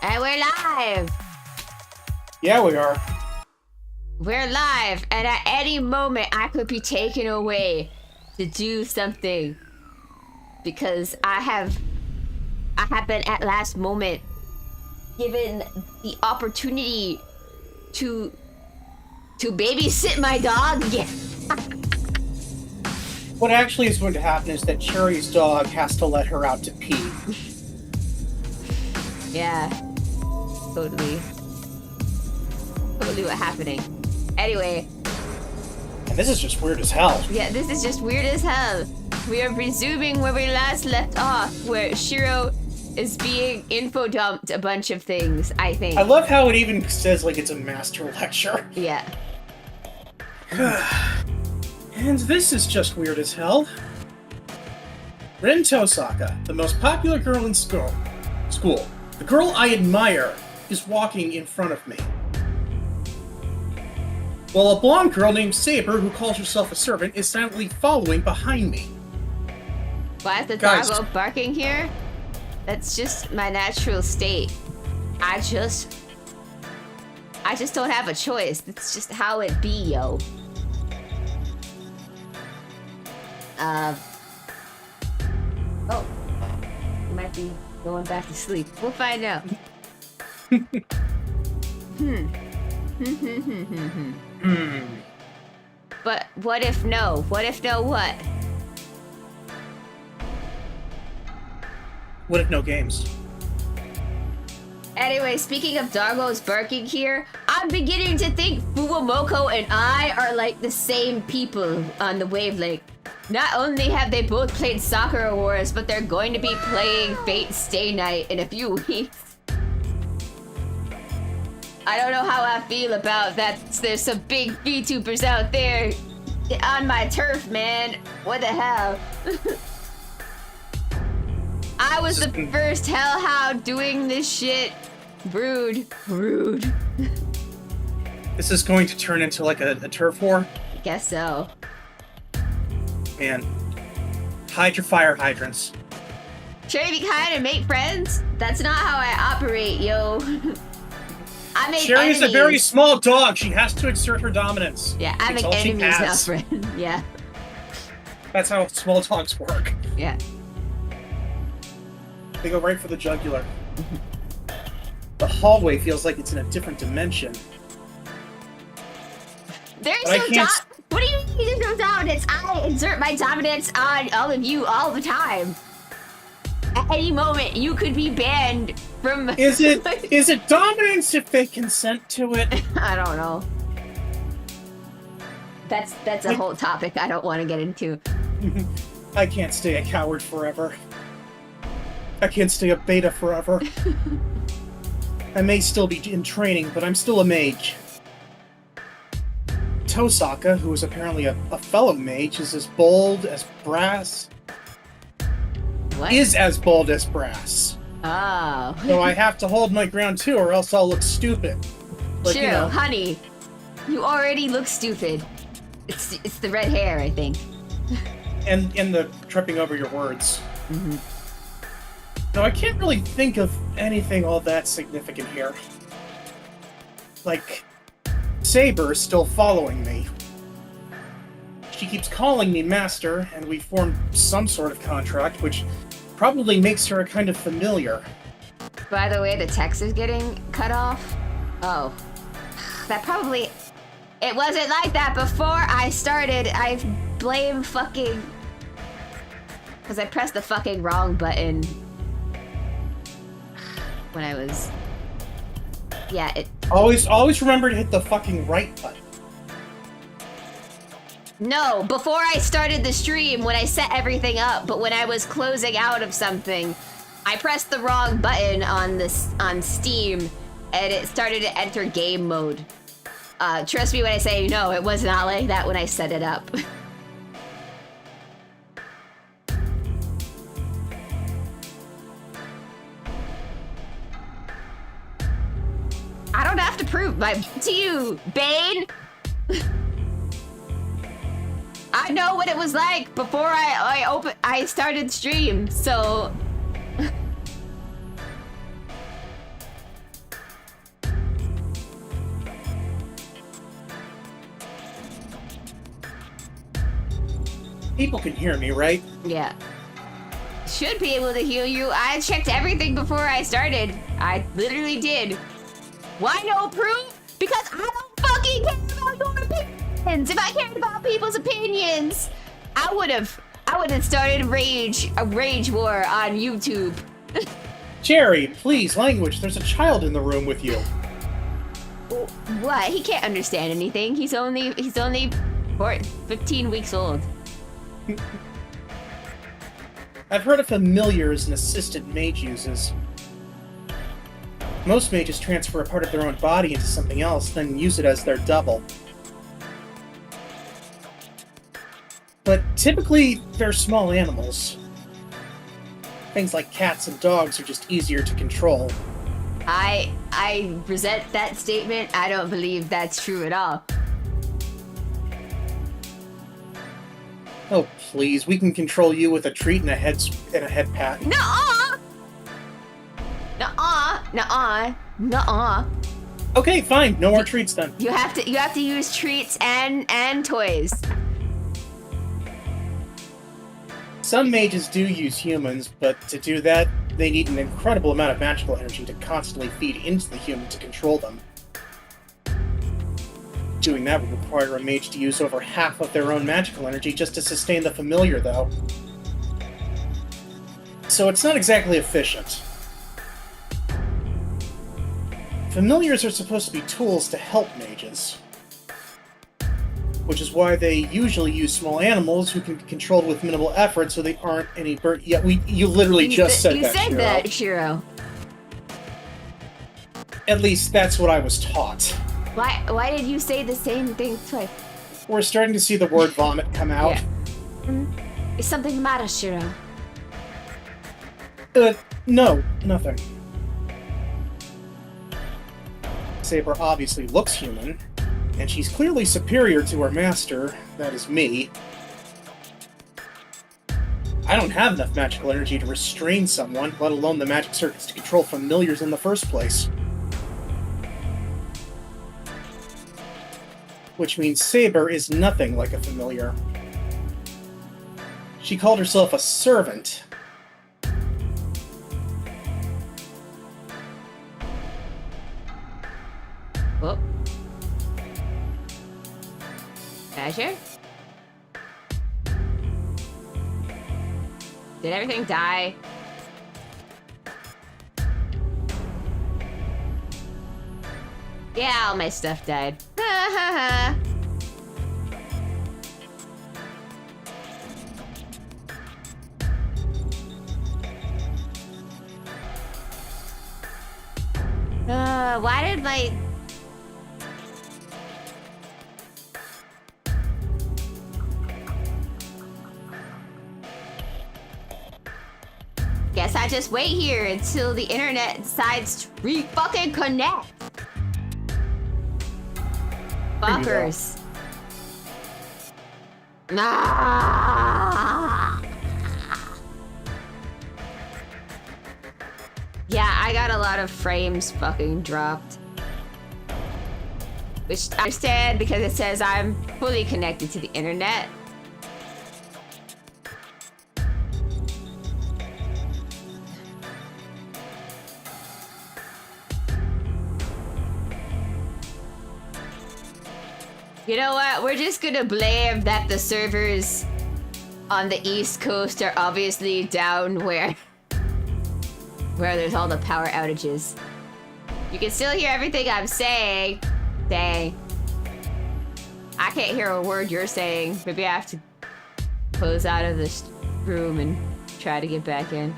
And we're live! Yeah, we are. We're live, and at any moment I could be taken away to do something. Because I have been at last moment given the opportunity to babysit my dog. Yeah. What actually is going to happen is that Cherry's dog has to let her out to pee. Yeah. Totally what's happening. Anyway. And this is just weird as hell. Yeah, this is just weird as hell. We are resuming where we last left off, where Shiro is being info dumped a bunch of things, I think. I love how it even says like it's a master lecture. Yeah. And this is just weird as hell. Rin Tosaka, the most popular girl in school. The girl I admire is walking in front of me. While a blonde girl named Saber, who calls herself a servant, is silently following behind me. Why is the Guys. doggo barking here? That's just my natural state. I just don't have a choice. That's just how it be, yo. Oh. You might be going back to sleep. We'll find out. But what if no? What if no what? What if no games? Anyway, speaking of doggos barking here, I'm beginning to think Fuwamoko and I are like the same people on the wavelength. Not only have they both played Soccer Awards, but they're going to be playing Fate Stay Night in a few weeks. I don't know how I feel about that. There's some big VTubers out there on my turf, man. What the hell? I was the first hellhound doing this shit. Rude. This is going to turn into like a turf war? I guess so. Man. Hide your fire hydrants. Sure, be kind and make friends? That's not how I operate, yo. I make Cherry's enemies. a very small dog. She has to exert her dominance. Yeah, I It's make all she enemies, not has. friends. Yeah. That's how small dogs work. Yeah. They go right for the jugular. The hallway feels like it's in a different dimension. There's But I no can't what do you mean there's no dominance? I exert my dominance on all of you all the time. At any moment, you could be banned from... Is it dominance if they consent to it? I don't know. That's a whole topic I don't want to get into. I can't stay a coward forever. I can't stay a beta forever. I may still be in training, but I'm still a mage. Tosaka, who is apparently a fellow mage, is as bold as brass. What? Is as bold as brass. Oh. So I have to hold my ground too, or else I'll look stupid. Like, True, you know, honey. You already look stupid. It's the red hair, I think. and the tripping over your words. Mm-hmm. No, I can't really think of anything all that significant here. Like, Saber is still following me. She keeps calling me master, and we formed some sort of contract, which probably makes her a kind of familiar. By the way, the text is getting cut off. Oh. That probably... It wasn't like that before I started. I blame fucking... Because I pressed the fucking wrong button. When I was... Yeah, it... Always remember to hit the fucking right button. No, before I started the stream, when I set everything up, but when I was closing out of something, I pressed the wrong button on Steam, and it started to enter game mode. Trust me when I say, no, it was not like that when I set it up. I don't have to prove my to you, Bane. I know what it was like before I started stream, so People can hear me, right? Yeah. Should be able to heal you. I checked everything before I started. I literally did. Why no proof? Because I don't fucking care about your opinions. If I cared about people's opinions, I would have started a rage war on YouTube. Jerry, please, language. There's a child in the room with you. What? He can't understand anything. He's only 15 weeks old. I've heard of familiars an assisted mage uses. Most mages transfer a part of their own body into something else, then use it as their double. But typically, they're small animals. Things like cats and dogs are just easier to control. I resent that statement. I don't believe that's true at all. Oh, please, we can control you with a treat and a head pat. Nuh-uh! Nuh-uh! Nuh-uh! Nuh-uh! Okay, fine. No more treats then. You have to use treats and toys. Some mages do use humans, but to do that, they need an incredible amount of magical energy to constantly feed into the human to control them. Doing that would require a mage to use over half of their own magical energy just to sustain the familiar, though. So it's not exactly efficient. Familiars are supposed to be tools to help mages. Which is why they usually use small animals who can be controlled with minimal effort so they aren't any burden. Yeah, you literally just said that, You said Shiro. that, Shiro. At least that's what I was taught. Why did you say the same thing twice? We're starting to see the word vomit come out. Yeah. Is something the matter, Shiro? No, nothing. Saber obviously looks human, and she's clearly superior to her master, that is me. I don't have enough magical energy to restrain someone, let alone the magic circuits to control familiars in the first place. Which means Saber is nothing like a familiar. She called herself a servant. Whoop. Azure? Did everything die? Yeah, all my stuff died. Ha ha ha. Why did my... Guess I just wait here until the internet decides to re-fucking connect. Fuckers. Nah. Yeah, I got a lot of frames fucking dropped. Which I understand because it says I'm fully connected to the internet. You know what? We're just gonna blame that the servers on the East Coast are obviously down where there's all the power outages. You can still hear everything I'm saying. Dang. I can't hear a word you're saying. Maybe I have to close out of this room and try to get back in.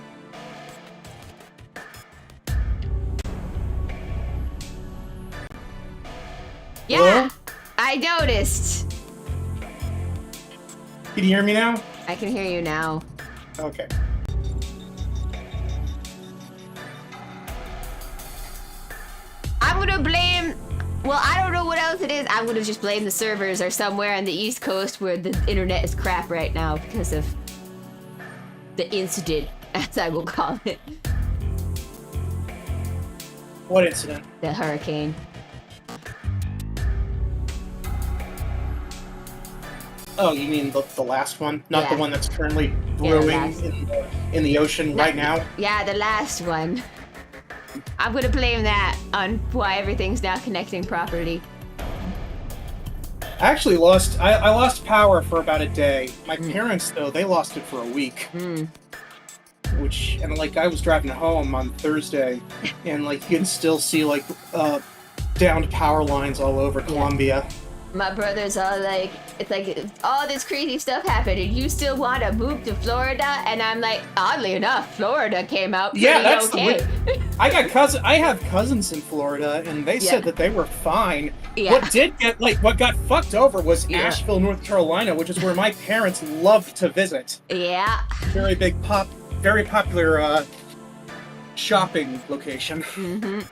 Yeah! Hello? I noticed. Can you hear me now? I can hear you now. Okay. I'm gonna blame... Well, I don't know what else it is. I'm gonna just blame the servers are somewhere on the East Coast where the internet is crap right now because of the incident, as I will call it. What incident? The hurricane. Oh, you mean the last one? Not the Yeah. one that's currently Yeah, the brewing last. in the ocean right now? Yeah, the last one. I'm gonna blame that on why everything's now connecting properly. I actually I lost power for about a day. My parents, though, they lost it for a week. And like, I was driving home on Thursday, and like, you can still see like downed power lines all over Colombia. My brother's all like, it's like, all this crazy stuff happened and you still want to move to Florida? And I'm like, oddly enough, Florida came out pretty okay. I have cousins in Florida, and they said that they were fine. Yeah. What got fucked over was Asheville, North Carolina, which is where my parents love to visit. Yeah. Very popular shopping location. Mm-hmm.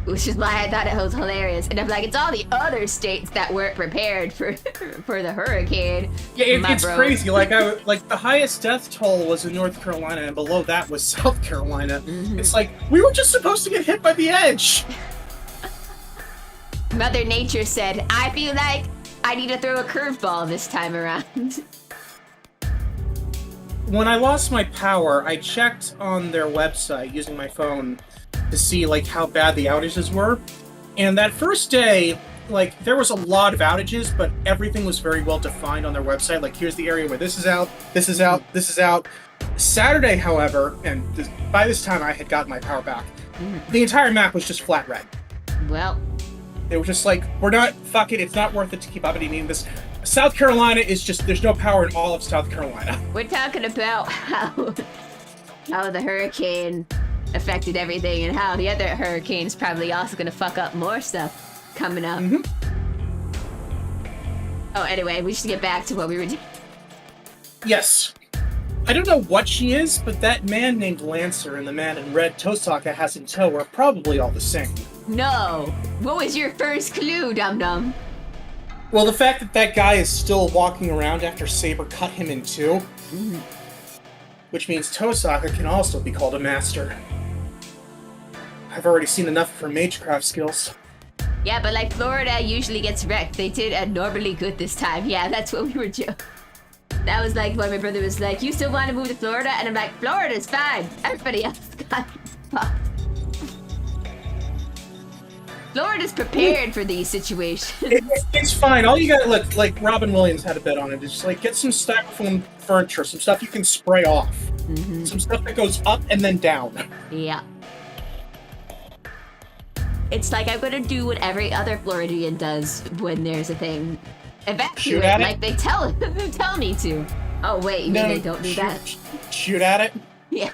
Which is why I thought it was hilarious. And I'm like, it's all the other states that weren't prepared for the hurricane. Yeah, it's crazy. Like the highest death toll was in North Carolina, and below that was South Carolina. Mm-hmm. It's like, we were just supposed to get hit by the edge. Mother Nature said, I feel like I need to throw a curveball this time around. When I lost my power, I checked on their website using my phone to see like how bad the outages were. And that first day, like, there was a lot of outages, but everything was very well defined on their website. Like, here's the area where this is out, this is out, this is out. Saturday, however, and by this time I had gotten my power back, the entire map was just flat red. Well, it was just like, it's not worth it to keep updating this. South Carolina is just, there's no power in all of South Carolina. We're talking about how the hurricane affected everything and how the other hurricane's probably also gonna fuck up more stuff coming up. Mm-hmm. Oh, anyway, we should get back to what we were doing. Yes. I don't know what she is, but that man named Lancer and the man in red Tosaka has in tow are probably all the same. No. What was your first clue, dum-dum? Well, the fact that guy is still walking around after Saber cut him in two, which means Tosaka can also be called a master. I've already seen enough of her magecraft skills. Yeah, but like Florida usually gets wrecked. They did abnormally good this time. Yeah, that's what we were joking. That was like when my brother was like, you still want to move to Florida? And I'm like, Florida's fine. Everybody else got fucked. Florida's prepared for these situations. It's fine. All you got, look, like Robin Williams had a bet on it. It's just like, get some styrofoam furniture, some stuff you can spray off. Some stuff that goes up and then down. Yeah. It's like I'm gonna do what every other Floridian does when there's a thing. Evacuate, like they tell me to. Oh wait, you mean they don't do that? Shoot at it? Yeah.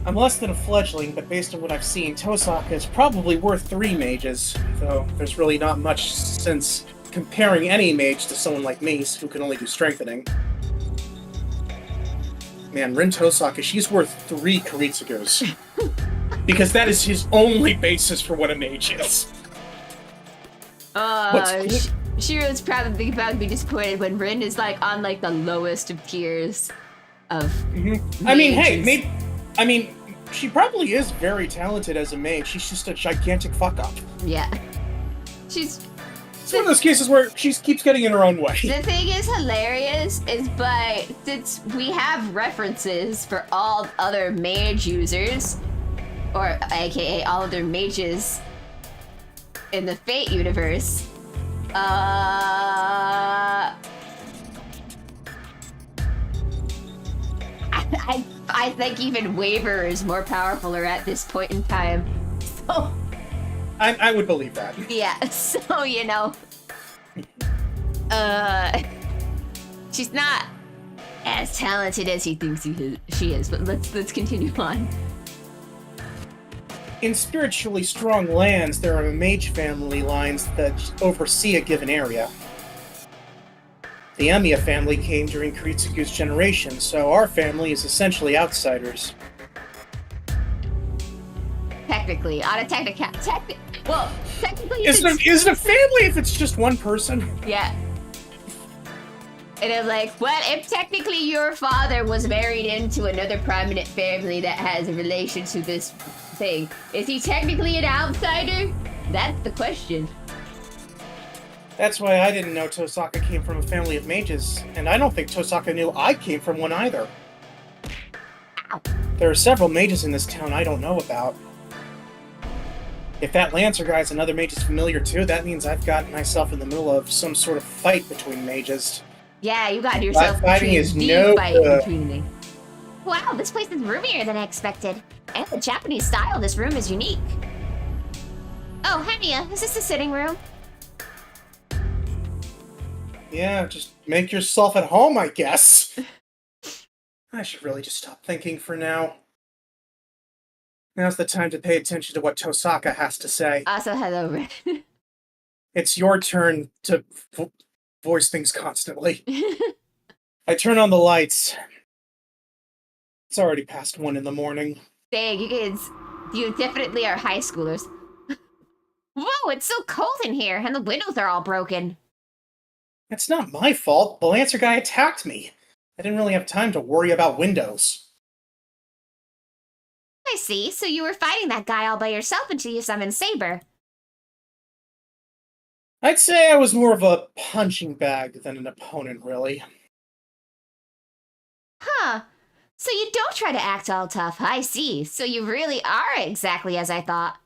I'm less than a fledgling, but based on what I've seen, Tosaka is probably worth 3 mages, though there's really not much sense comparing any mage to someone like me, who can only do strengthening. Man, Rin Tosaka, she's worth 3 Karitsugus. Because that is his only basis for what a mage is. Shiro's probably about to be disappointed when Rin is like on like the lowest of tiers of mages. I mean, hey, she probably is very talented as a mage. She's just a gigantic fuck-up. Yeah. It's one of those cases where she keeps getting in her own way. The thing is hilarious but since we have references for all other mage users, or aka all other mages in the Fate universe, I think even Waver is more powerful at this point in time. So I would believe that. yeah, so you know, she's not as talented as he thinks she is. But let's continue on. In spiritually strong lands, there are mage family lines that oversee a given area. The Emiya family came during Karitsugu's generation, so our family is essentially outsiders. Technically, on a technically, is it a family if it's just one person? Yeah. And I'm like, well, if technically your father was married into another prominent family that has a relation to this thing. Is he technically an outsider? That's the question. That's why I didn't know Tosaka came from a family of mages, and I don't think Tosaka knew I came from one either. Ow. There are several mages in this town I don't know about. If that Lancer guy's another mage's familiar too, that means I've gotten myself in the middle of some sort of fight between mages. Yeah, you got yourself Fighting is between no fight good. between me. Wow, this place is roomier than I expected. And the Japanese style of this room is unique. Oh, Hania, is this the sitting room? Yeah, just make yourself at home, I guess. I should really just stop thinking for now. Now's the time to pay attention to what Tosaka has to say. Also, hello, Red. It's your turn to voice things constantly. I turn on the lights. It's already past 1 in the morning. Dang, you kids, you definitely are high schoolers. Whoa, it's so cold in here, and the windows are all broken. It's not my fault. The Lancer guy attacked me. I didn't really have time to worry about windows. I see, so you were fighting that guy all by yourself until you summoned Saber. I'd say I was more of a punching bag than an opponent, really. Huh. So you don't try to act all tough, I see. So you really are exactly as I thought.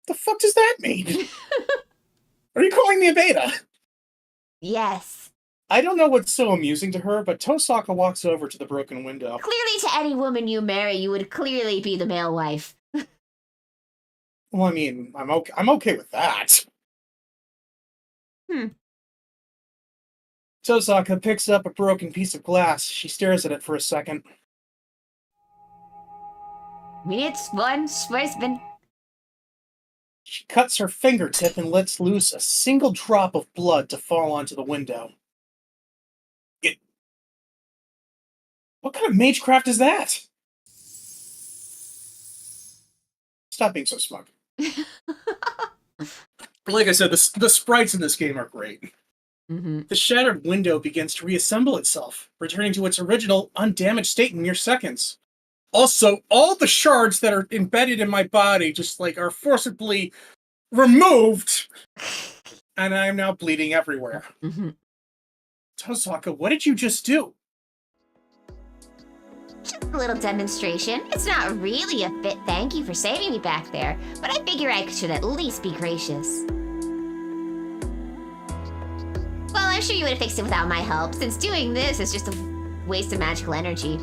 The fuck does that mean? Are you calling me a beta? Yes. I don't know what's so amusing to her, but Tosaka walks over to the broken window. Clearly to any woman you marry, you would clearly be the male wife. Well, I mean, I'm okay with that. Tosaka picks up a broken piece of glass. She stares at it for a second. It's one husband. She cuts her fingertip and lets loose a single drop of blood to fall onto the window. What kind of magecraft is that? Stop being so smug. Like I said, the sprites in this game are great. Mm-hmm. The shattered window begins to reassemble itself, returning to its original undamaged state in mere seconds. Also, all the shards that are embedded in my body just are forcibly removed, and I am now bleeding everywhere. Mm-hmm. Tosaka, what did you just do? Just a little demonstration. It's not really a fit thank you for saving me back there, but I figure I should at least be gracious. Well, I'm sure you would have fixed it without my help, since doing this is just a waste of magical energy.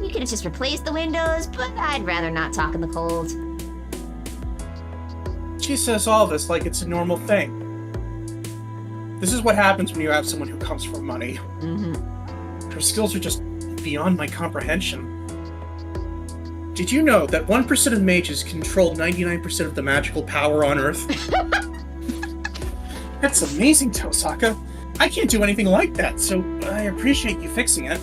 You could have just replaced the windows, but I'd rather not talk in the cold. She says all this like it's a normal thing. This is what happens when you have someone who comes from money. Mm-hmm. Her skills are just beyond my comprehension. Did you know that 1% of mages control 99% of the magical power on Earth? That's amazing, Tosaka. I can't do anything like that, so I appreciate you fixing it.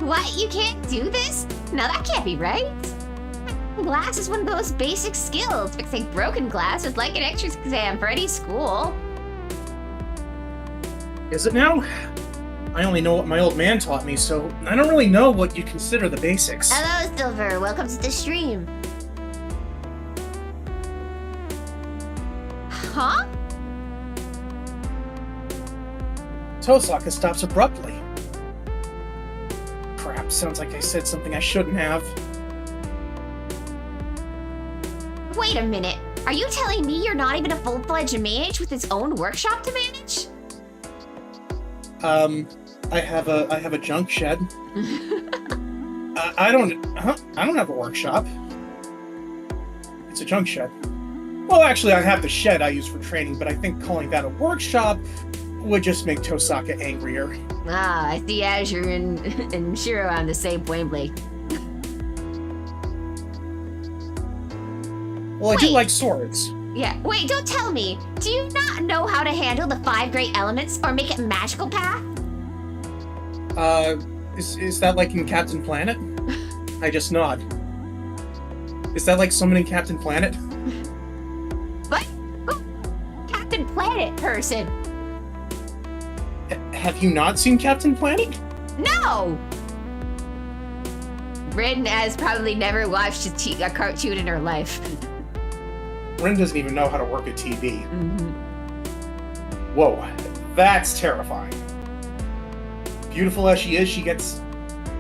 What? You can't do this? No, that can't be right. Glass is one of those basic skills. Fixing broken glass is like an entrance exam for any school. Is it now? I only know what my old man taught me, so I don't really know what you'd consider the basics. Hello, Silver. Welcome to the stream. Huh? Tosaka stops abruptly. Crap, sounds like I said something I shouldn't have. Wait a minute. Are you telling me you're not even a full-fledged mage with his own workshop to manage? I have a junk shed. I don't have a workshop. It's a junk shed. Well, actually, I have the shed I use for training, but I think calling that a workshop would just make Tosaka angrier. Ah, I see Azure and Shiro on the same wavelength. Well, I do like swords. Yeah, wait, don't tell me. Do you not know how to handle the 5 great elements or make it magical path? Is that like in Captain Planet? I just nod. Is that like summoning Captain Planet? What? Oh, Captain Planet person. Have you not seen Captain Planet? No! Rin has probably never watched a cartoon in her life. Rin doesn't even know how to work a TV. Mm-hmm. Whoa, that's terrifying. Beautiful as she is, she gets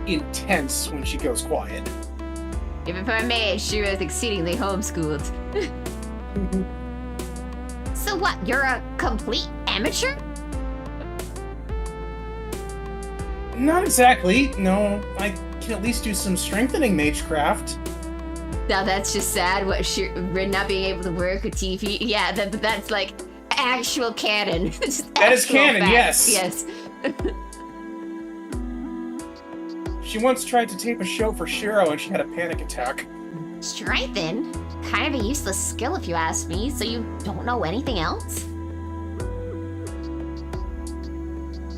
intense when she goes quiet. Even for a maid, she was exceedingly homeschooled. So what, you're a complete amateur? Not exactly. No, I can at least do some strengthening magecraft. Now that's just sad, Rin not being able to work a TV. Yeah, that's like actual canon. That is canon, facts. yes. Yes. She once tried to tape a show for Shiro and she had a panic attack. Strengthen? Kind of a useless skill if you ask me, so you don't know anything else?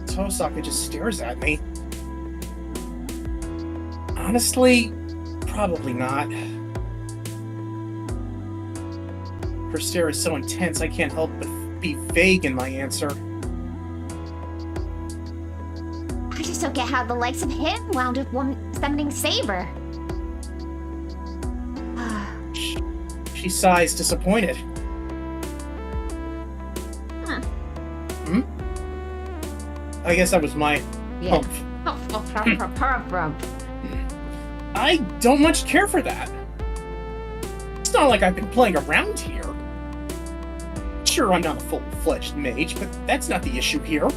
Tosaka just stares at me. Honestly, probably not. Her stare is so intense I can't help but be vague in my answer. I just don't get how the likes of him wound up summoning Saber. She sighs, disappointed. Hmm? I guess that was my Yeah. hump. I don't much care for that. It's not like I've been playing around here. Sure, I'm not a full-fledged mage, but that's not the issue here.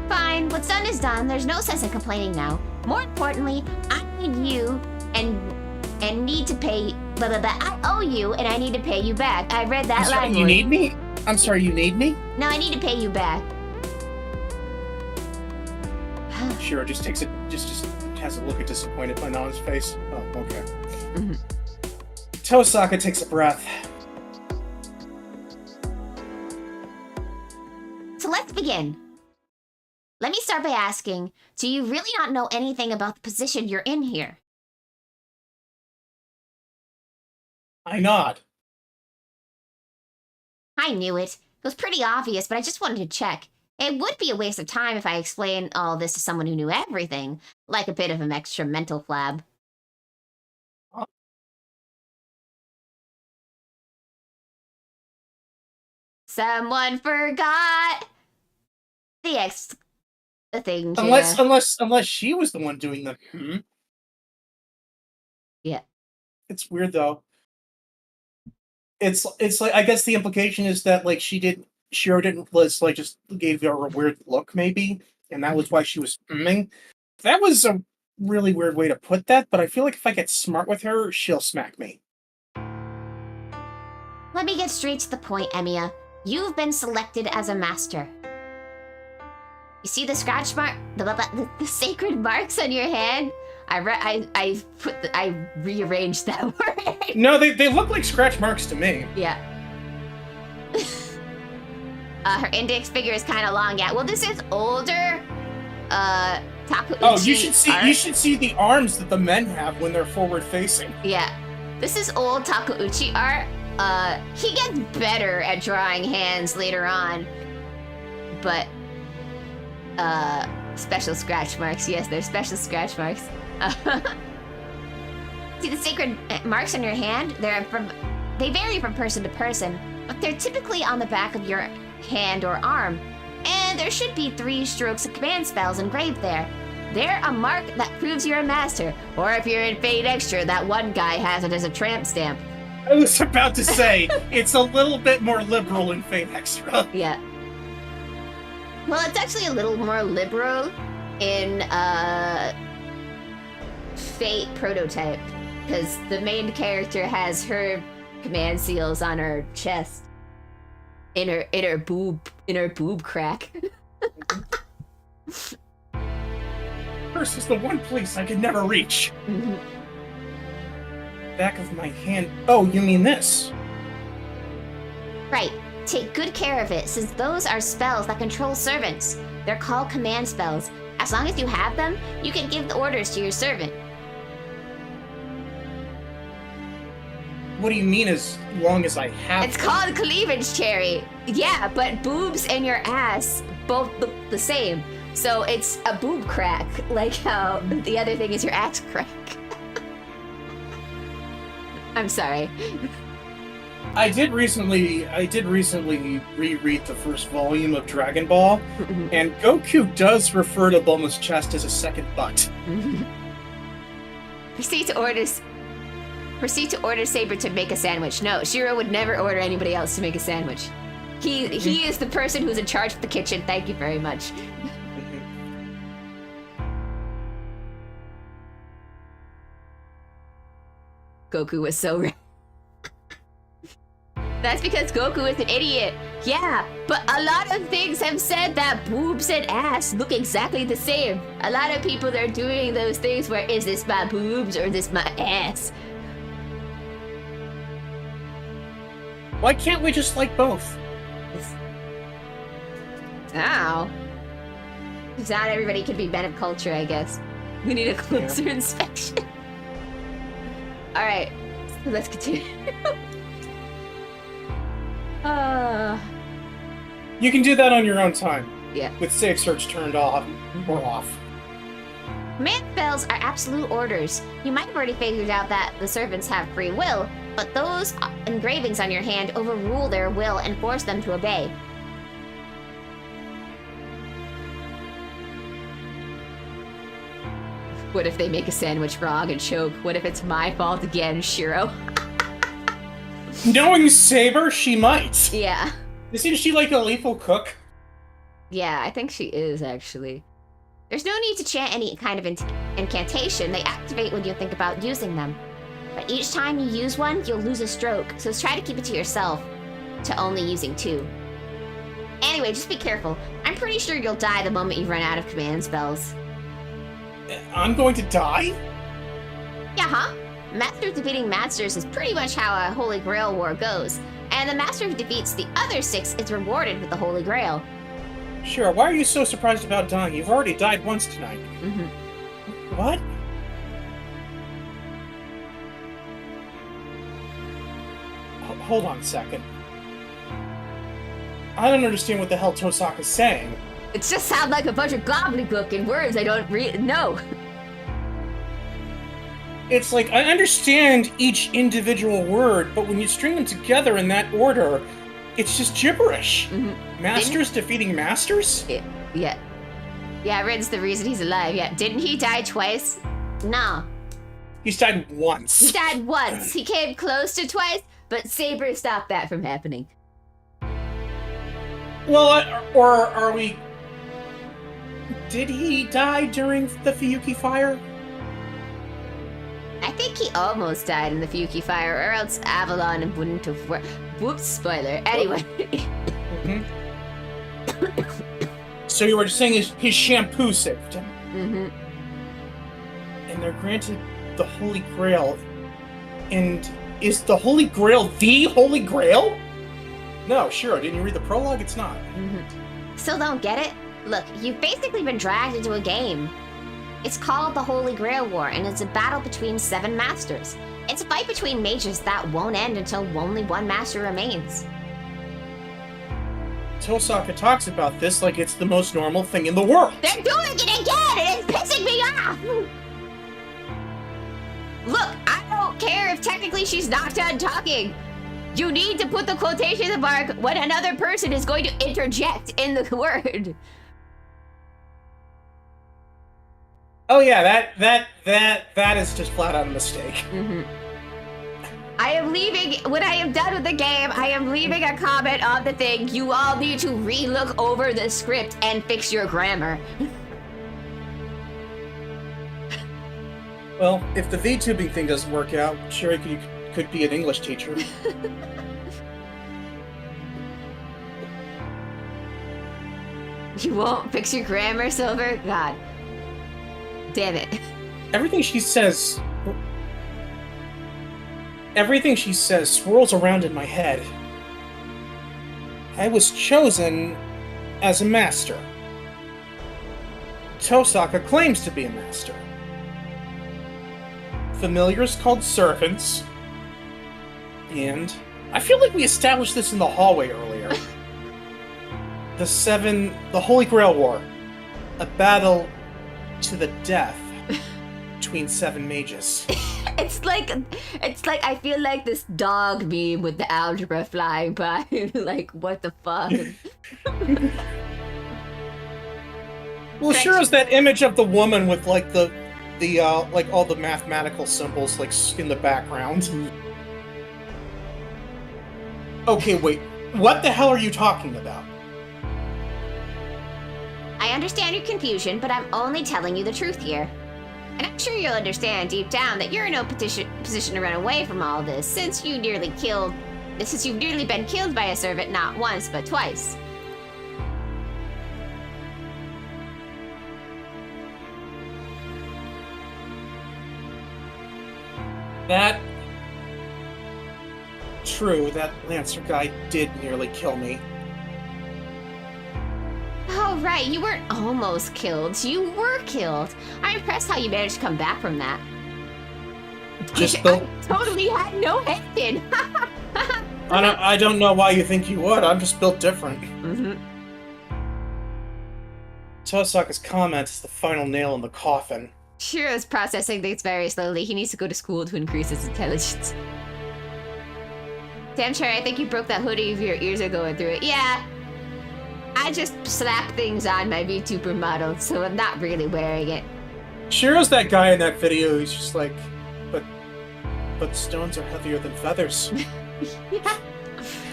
Fine, what's done is done. There's no sense in complaining now. More importantly, I need you and need to pay. I owe you, and I need to pay you back. I read that line. You need me? I'm sorry, you need me? No, I need to pay you back. Shiro just takes it. Just has a look of disappointment on his face. Oh, okay. Mm-hmm. Tosaka takes a breath. So let's begin. Let me start by asking, do you really not know anything about the position you're in here? I nod. I knew it. It was pretty obvious, but I just wanted to check. It would be a waste of time if I explained all this to someone who knew everything, like a bit of an extra mental flab. Someone forgot the thing. Unless she was the one doing the Yeah. It's weird though. It's like, I guess the implication is that like Shiro just gave her a weird look maybe, and that was why she was That was a really weird way to put that, but I feel like if I get smart with her, she'll smack me. Let me get straight to the point, Emiya. You've been selected as a master. You see the scratch mark, the sacred marks on your hand? I rearranged that word. No, they look like scratch marks to me. Yeah. Her index finger is kind of long. Yeah. Well, this is older. Takeuchi. Oh, you should see the arms that the men have when they're forward facing. Yeah. This is old Takeuchi art. He gets better at drawing hands later on, but special scratch marks. Yes, they're special scratch marks. See the sacred marks on your hand? They vary from person to person, but they're typically on the back of your hand or arm, and there should be 3 strokes of command spells engraved there. They're a mark that proves you're a master, or if you're in Fate Extra, that one guy has it as a tramp stamp. I was about to say, it's a little bit more liberal in Fate Extra. Yeah. Well, it's actually a little more liberal in Fate Prototype, because the main character has her command seals on her chest, in her boob crack. First is the one place I could never reach. Mm-hmm. Back of my hand. Oh, you mean this? Right. Take good care of it, since those are spells that control servants. They're called command spells. As long as you have them, you can give the orders to your servant. What do you mean as long as I have It's them? called cleavage, Cherry. Yeah, but boobs and your ass both look the same. So it's a boob crack, like how the other thing is your ass crack. I'm sorry. I did recently reread the first volume of Dragon Ball, and Goku does refer to Bulma's chest as a second butt. Proceed to order Saber to make a sandwich. No, Shiro would never order anybody else to make a sandwich. He is the person who's in charge of the kitchen. Thank you very much. Goku was so right. That's because Goku is an idiot. Yeah, but a lot of things have said that boobs and ass look exactly the same. A lot of people are doing those things where, is this my boobs or is this my ass? Why can't we just like both? Ow. Because not everybody can be men of culture, I guess. We need a closer inspection. Alright, so let's continue. You can do that on your own time. Yeah. With Save Search turned off or off. Command spells are absolute orders. You might have already figured out that the servants have free will, but those engravings on your hand overrule their will and force them to obey. What if they make a sandwich wrong and choke? What if it's my fault again, Shiro? Knowing Saber, she might. Yeah. Isn't she like a lethal cook? Yeah, I think she is, actually. There's no need to chant any kind of incantation. They activate when you think about using them. But each time you use one, you'll lose a stroke, so try to keep it to yourself, to only using 2. Anyway, just be careful. I'm pretty sure you'll die the moment you run out of command spells. I'm going to die? Yeah, huh? Masters defeating masters is pretty much how a Holy Grail war goes, and the master who defeats the other 6 is rewarded with the Holy Grail. Sure, why are you so surprised about dying? You've already died once tonight. What? Hold on a second. I don't understand what the hell Tosaka's saying. It just sounds like a bunch of gobbledygook in words I don't know. It's like, I understand each individual word, but when you string them together in that order, it's just gibberish. Masters defeating masters? Yeah. Yeah, Rin's the reason he's alive. Yeah, didn't he die twice? No. He's died once. He died once. He came close to twice, but Saber stopped that from happening. Well, or are we... Did he die during the Fuyuki fire? I think he almost died in the Fuyuki fire, or else Avalon wouldn't have worked. Whoops, spoiler. Anyway. So you were just saying his shampoo saved him. And they're granted the Holy Grail. And is the Holy Grail the Holy Grail? No, sure. Didn't you read the prologue? It's not. Still don't get it? Look, you've basically been dragged into a game. It's called the Holy Grail War, and it's a battle between 7 masters. It's a fight between mages that won't end until only one master remains. Tosaka talks about this like it's the most normal thing in the world. They're doing it again, and it's pissing me off! Look, I don't care if technically she's not done talking. You need to put the quotation mark when another person is going to interject in the word. Oh yeah, that is just flat out a mistake. I am leaving, when I am done with the game, I am leaving a comment on the thing. You all need to re-look over the script and fix your grammar. Well, if the VTubing thing doesn't work out, sure you could be an English teacher. You won't fix your grammar, Silver? God. Damn it. Everything she says swirls around in my head. I was chosen as a master. Tosaka claims to be a master. Familiars called servants. And I feel like we established this in the hallway earlier. The Holy Grail War. a battle to the death between 7 mages. It's like I feel like this dog meme with the algebra flying by. Like, what the fuck? Well, sure is that image of the woman with like the like all the mathematical symbols like in the background. Okay, wait. What the hell are you talking about? I understand your confusion, but I'm only telling you the truth here. And I'm sure you'll understand deep down that you're in no position to run away from all this, since you've nearly been killed by a servant not once, but twice. That... True, that Lancer guy did nearly kill me. Oh, right, you weren't almost killed. You were killed. I'm impressed how you managed to come back from that. I totally had no hand in. I don't know why you think you would. I'm just built different. Mm-hmm. Tosaka's comment is the final nail in the coffin. Shiro's processing things very slowly. He needs to go to school to increase his intelligence. Damn, Cherry, I think you broke that hoodie if your ears are going through it. Yeah. I just slap things on my vtuber model, so I'm not really wearing it. Shiro's that guy in that video who's just like, but stones are heavier than feathers. Yeah.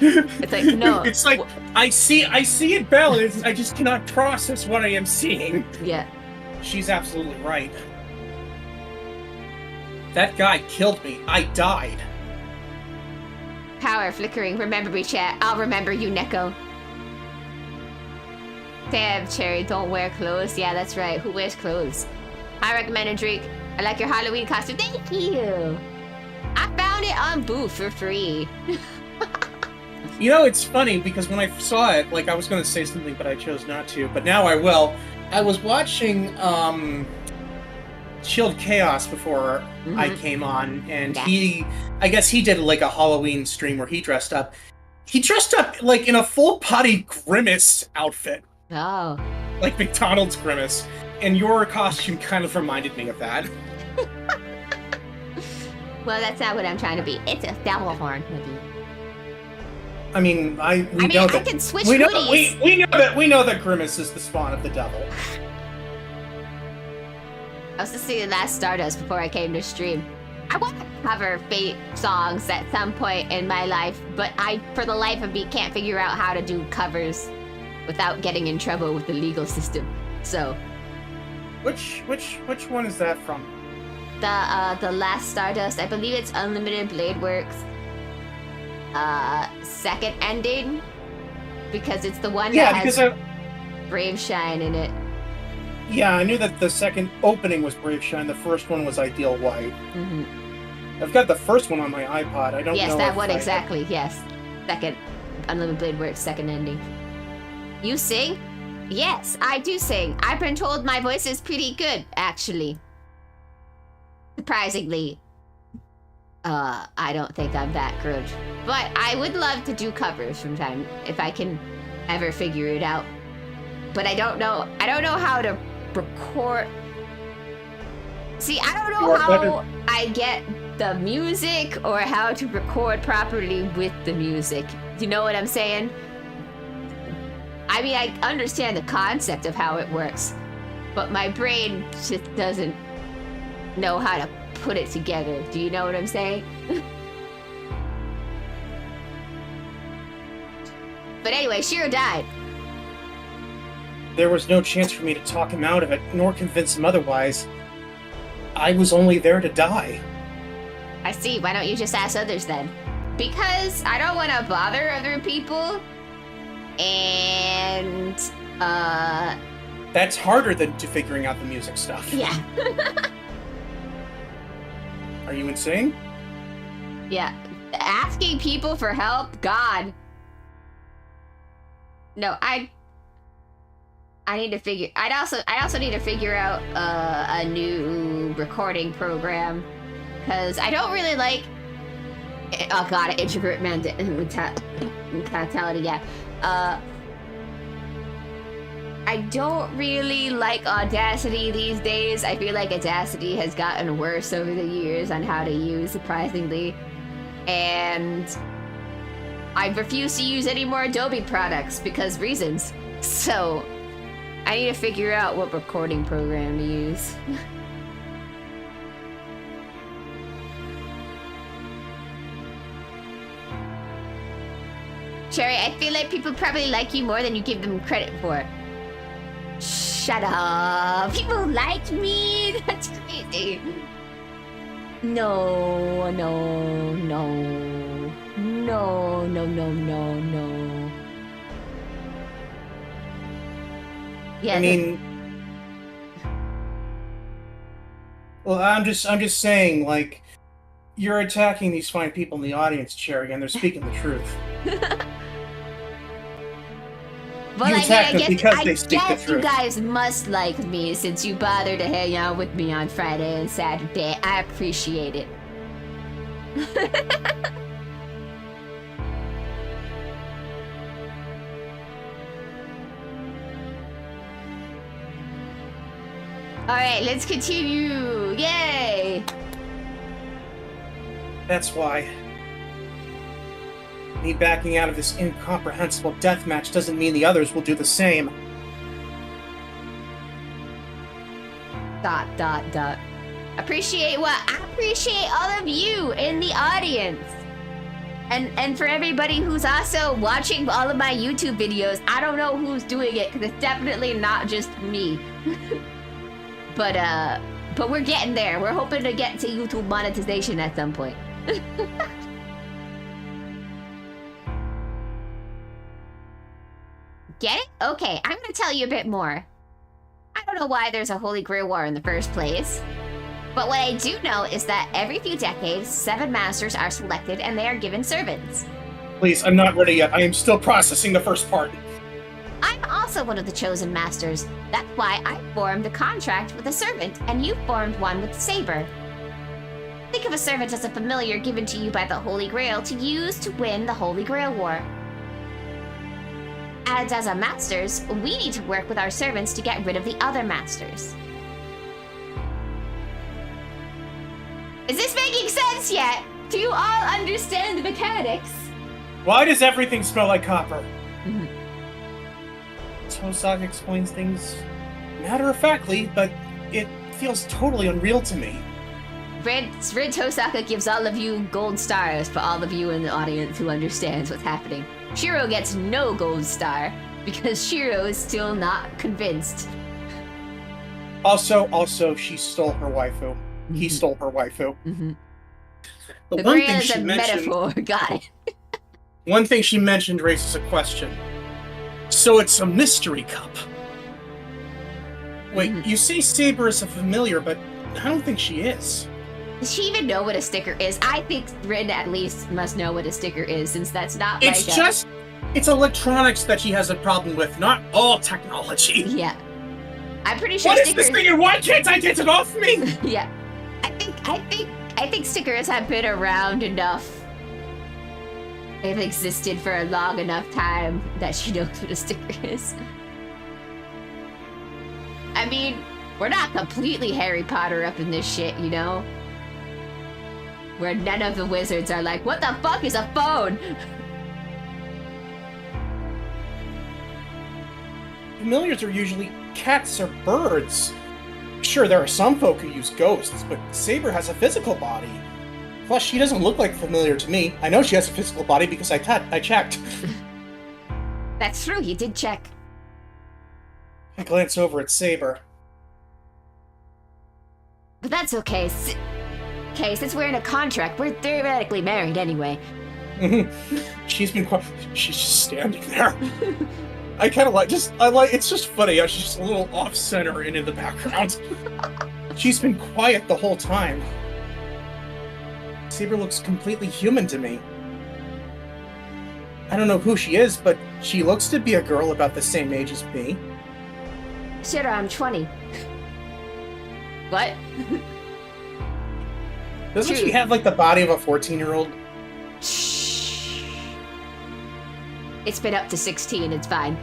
It's like, no. It's like, I see it balanced, I just cannot process what I am seeing. Yeah. She's absolutely right. That guy killed me. I died. Power flickering. Remember me, chat. I'll remember you, Neko. Damn, Cherry, don't wear clothes. Yeah, that's right. Who wears clothes? I recommend a drink. I like your Halloween costume. Thank you. I found it on Boo for free. You know, it's funny because when I saw it, like, I was going to say something, but I chose not to. But now I will. I was watching Chilled Chaos before I came on, and I guess he did like a Halloween stream where he dressed up. He dressed up like in a full body Grimace outfit. Oh. Like McDonald's Grimace. And your costume kind of reminded me of that. Well, that's not what I'm trying to be. It's a devil horn hoodie. I mean, I can switch hoodies. We know that Grimace is the spawn of the devil. I was listening to Last Stardust before I came to stream. I want to cover Fate songs at some point in my life, but I, for the life of me, can't figure out how to do covers without getting in trouble with the legal system. So, which one is that from? The Last Stardust. I believe it's Unlimited Blade Works. Second ending, because it's the one that has Brave Shine in it. Yeah, I knew that the second opening was Brave Shine. The first one was Ideal White. Mm-hmm. I've got the first one on my iPod. I don't know. Yes, that one exactly. Yes, second Unlimited Blade Works second ending. You sing? Yes, I do sing. I've been told my voice is pretty good, actually. Surprisingly. I don't think I'm that good. But I would love to do covers from time if I can ever figure it out. But I don't know how to record. See, I don't know how I get the music or how to record properly with the music. Do you know what I'm saying? I mean, I understand the concept of how it works, but my brain just doesn't know how to put it together. Do you know what I'm saying? But anyway, Shiro died. There was no chance for me to talk him out of it, nor convince him otherwise. I was only there to die. I see. Why don't you just ask others then? Because I don't want to bother other people. And, That's harder than figuring out the music stuff. Yeah. Are you insane? Yeah. Asking people for help? God. No, I need to figure... I also need to figure out a new recording program. Because I don't really like... Oh god, introvert mentality, yeah. I I don't really like Audacity these days. I feel like Audacity has gotten worse over the years on how to use, surprisingly. And I refuse to use any more Adobe products because reasons. So I need to figure out what recording program to use. Cherry, I feel like people probably like you more than you give them credit for. Shut up. People like me. That's crazy. No. Yeah. I mean, well, I'm just saying, like, you're attacking these fine people in the audience, Cherry, and they're speaking the truth. Well, you attack them because they speak the truth. You guys must like me since you bother to hang out with me on Friday and Saturday. I appreciate it. Alright, let's continue. Yay! That's why. Me backing out of this incomprehensible deathmatch doesn't mean the others will do the same. ... Appreciate what? I appreciate all of you in the audience. And for everybody who's also watching all of my YouTube videos, I don't know who's doing it because it's definitely not just me. But we're getting there. We're hoping to get to YouTube monetization at some point. Get it? Okay, I'm gonna tell you a bit more. I don't know why there's a Holy Grail War in the first place. But what I do know is that every few decades, 7 masters are selected and they are given servants. Please, I'm not ready yet. I am still processing the first part. I'm also one of the chosen masters. That's why I formed a contract with a servant, and you formed one with Saber. Think of a servant as a familiar given to you by the Holy Grail to use to win the Holy Grail War. And as our masters, we need to work with our servants to get rid of the other masters. Is this making sense yet? Do you all understand the mechanics? Why does everything smell like copper? Tosaka explains things matter-of-factly, but it feels totally unreal to me. Red Tosaka gives all of you gold stars for all of you in the audience who understands what's happening. Shiro gets no gold star because Shiro is still not convinced. Also, she stole her waifu. He stole her waifu. The one thing she mentioned, metaphor. Got it. One thing she mentioned raises a question. So it's a mystery cup. Wait, you say Saber is a familiar, but I don't think she is. Does she even know what a sticker is? I think Rin at least must know what a sticker is, since that's not it's like just... It's electronics that she has a problem with, not all technology. Yeah. I'm pretty sure What is this thing and why can't I get it off me? Yeah. I think stickers have been around enough. They've existed for a long enough time that she knows what a sticker is. I mean, we're not completely Harry Potter up in this shit, you know? Where none of the wizards are like, what the fuck is a phone? Familiars are usually cats or birds. Sure, there are some folk who use ghosts, but Saber has a physical body. Plus, she doesn't look like a familiar to me. I know she has a physical body because I checked. That's true, you did check. I glance over at Saber. But that's okay. Since we're in a contract, we're theoretically married anyway. She's just standing there. I kind of it's just funny how she's just a little off-center and in the background. She's been quiet the whole time. Saber looks completely human to me. I don't know who she is, but she looks to be a girl about the same age as me. Shit, I'm 20. What? Doesn't she have, like, the body of a 14-year-old? Shh. It's been up to 16, it's fine.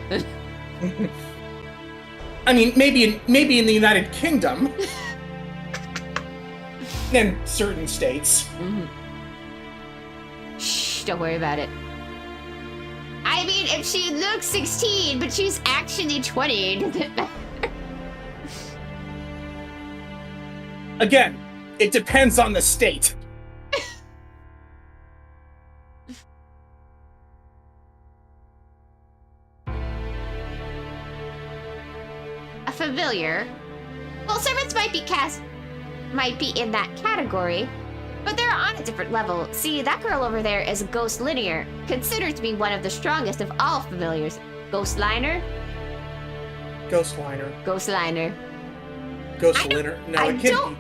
I mean, maybe in the United Kingdom. In certain states. Mm-hmm. Shh, don't worry about it. I mean, if she looks 16, but she's actually 20, does it matter? Again, it depends on the state. A familiar? Well, servants might be in that category, but they're on a different level. See, that girl over there is a ghost linear, considered to be one of the strongest of all familiars. Ghost liner? Ghost liner. Ghost liner. Ghost liner. No, it can't be.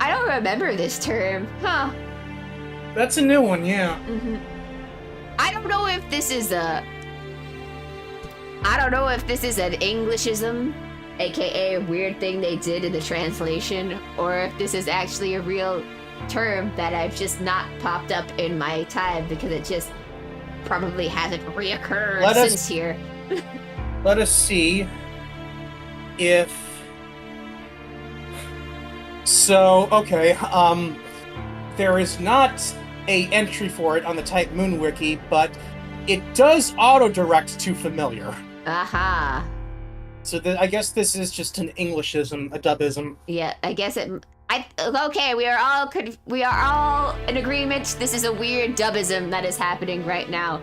I don't remember this term. Huh. That's a new one, yeah. Mm-hmm. I don't know if this is an Englishism, aka a weird thing they did in the translation, or if this is actually a real term that I've just not popped up in my time because it just probably hasn't reoccurred since here. Let us see if... So, okay, there is not a entry for it on the Type Moon Wiki, but it does auto-direct to familiar. Aha. So I guess this is just an Englishism, a dubism. Yeah, I guess it... okay, we are all in agreement. This is a weird dubism that is happening right now.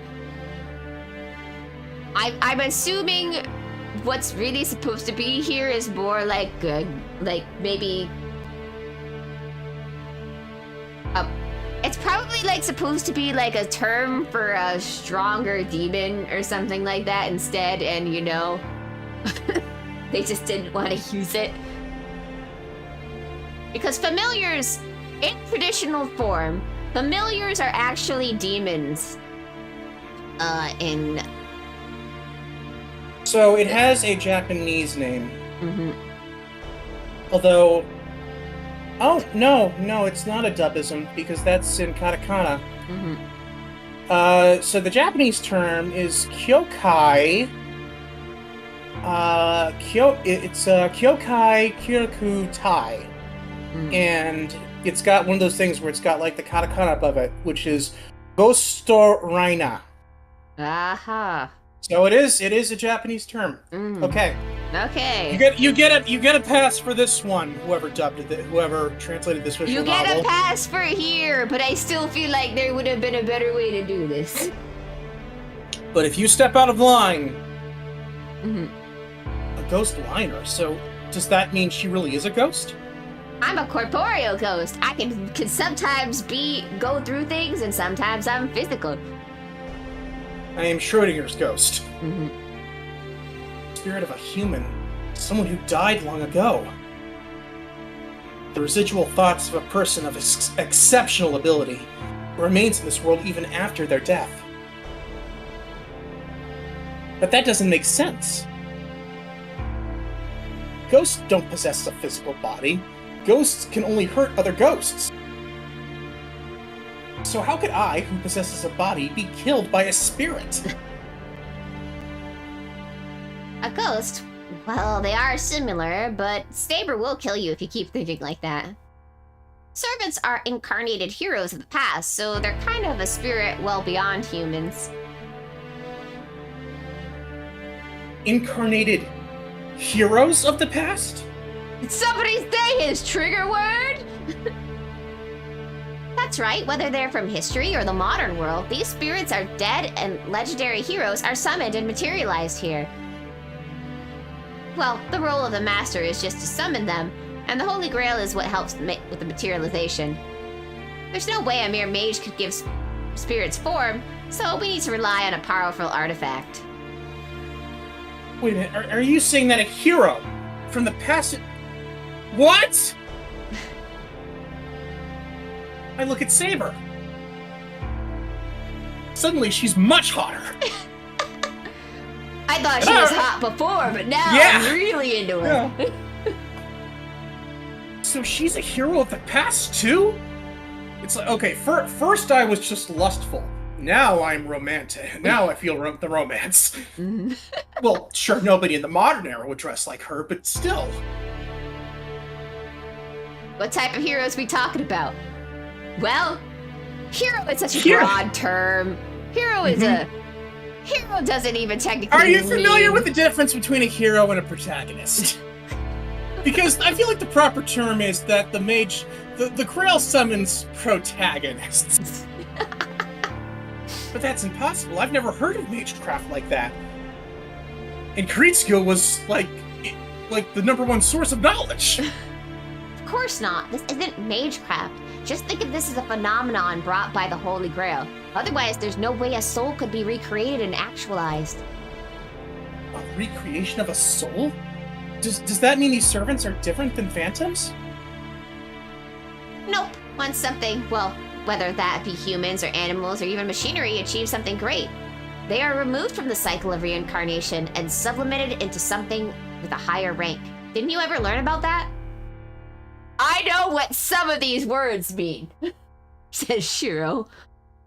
I'm assuming what's really supposed to be here is more like maybe... it's probably like supposed to be like a term for a stronger demon or something like that instead, and you know, they just didn't want to use it. Because familiars, in traditional form, familiars are actually demons. So it has a Japanese name. Mm-hmm. Although... Oh, no, it's not a dubism, because that's in katakana. Mm-hmm. So the Japanese term is kyokai. It's kyokai kyoku tai. Mm. And it's got one of those things where it's got like the katakana above it, which is Gostoraina. Aha. So it is a Japanese term. Mm. Okay. Okay. You get a pass for this one. Whoever translated this visual novel. You get a pass for here, but I still feel like there would have been a better way to do this. But if you step out of line, Mm-hmm. a ghost liner. So does that mean she really is a ghost? I'm a corporeal ghost. I can sometimes go through things, and sometimes I'm physical. I am Schrodinger's ghost. Mm-hmm. Spirit of a human. Someone who died long ago. The residual thoughts of a person of exceptional ability who remains in this world even after their death. But that doesn't make sense. Ghosts don't possess a physical body. Ghosts can only hurt other ghosts. So how could I, who possesses a body, be killed by a spirit? A ghost? Well, they are similar, but Saber will kill you if you keep thinking like that. Servants are incarnated heroes of the past, so they're kind of a spirit well beyond humans. Incarnated heroes of the past? Did somebody say his trigger word? That's right, whether they're from history or the modern world, these spirits are dead and legendary heroes are summoned and materialized here. Well, the role of the master is just to summon them, and the Holy Grail is what helps with the materialization. There's no way a mere mage could give spirits form, so we need to rely on a powerful artifact. Wait a minute, are you saying that a hero from the past... What?! I look at Saber. Suddenly, she's much hotter. I thought she was hot before, but now I'm really into her. Yeah. So she's a hero of the past, too? It's like, okay, first I was just lustful. Now I'm romantic. Now I feel the romance. Mhm. Well, sure, nobody in the modern era would dress like her, but still. What type of heroes we talking about? Well, hero is such a Hero. broad term. Hero is hero doesn't even technically. Are you familiar mean- with the difference between a hero and a protagonist? Because I feel like the proper term is that the mage, the Grail summons protagonists. But that's impossible. I've never heard of magecraft like that. And Kritzkill was like the #1 source of knowledge. Of course not. This isn't magecraft. Just think of this as a phenomenon brought by the Holy Grail. Otherwise, there's no way a soul could be recreated and actualized. A recreation of a soul? Does that mean these servants are different than phantoms? Nope. Once something, well, whether that be humans or animals or even machinery, achieves something great, they are removed from the cycle of reincarnation and sublimated into something with a higher rank. Didn't you ever learn about that? I know what some of these words mean, says Shiro.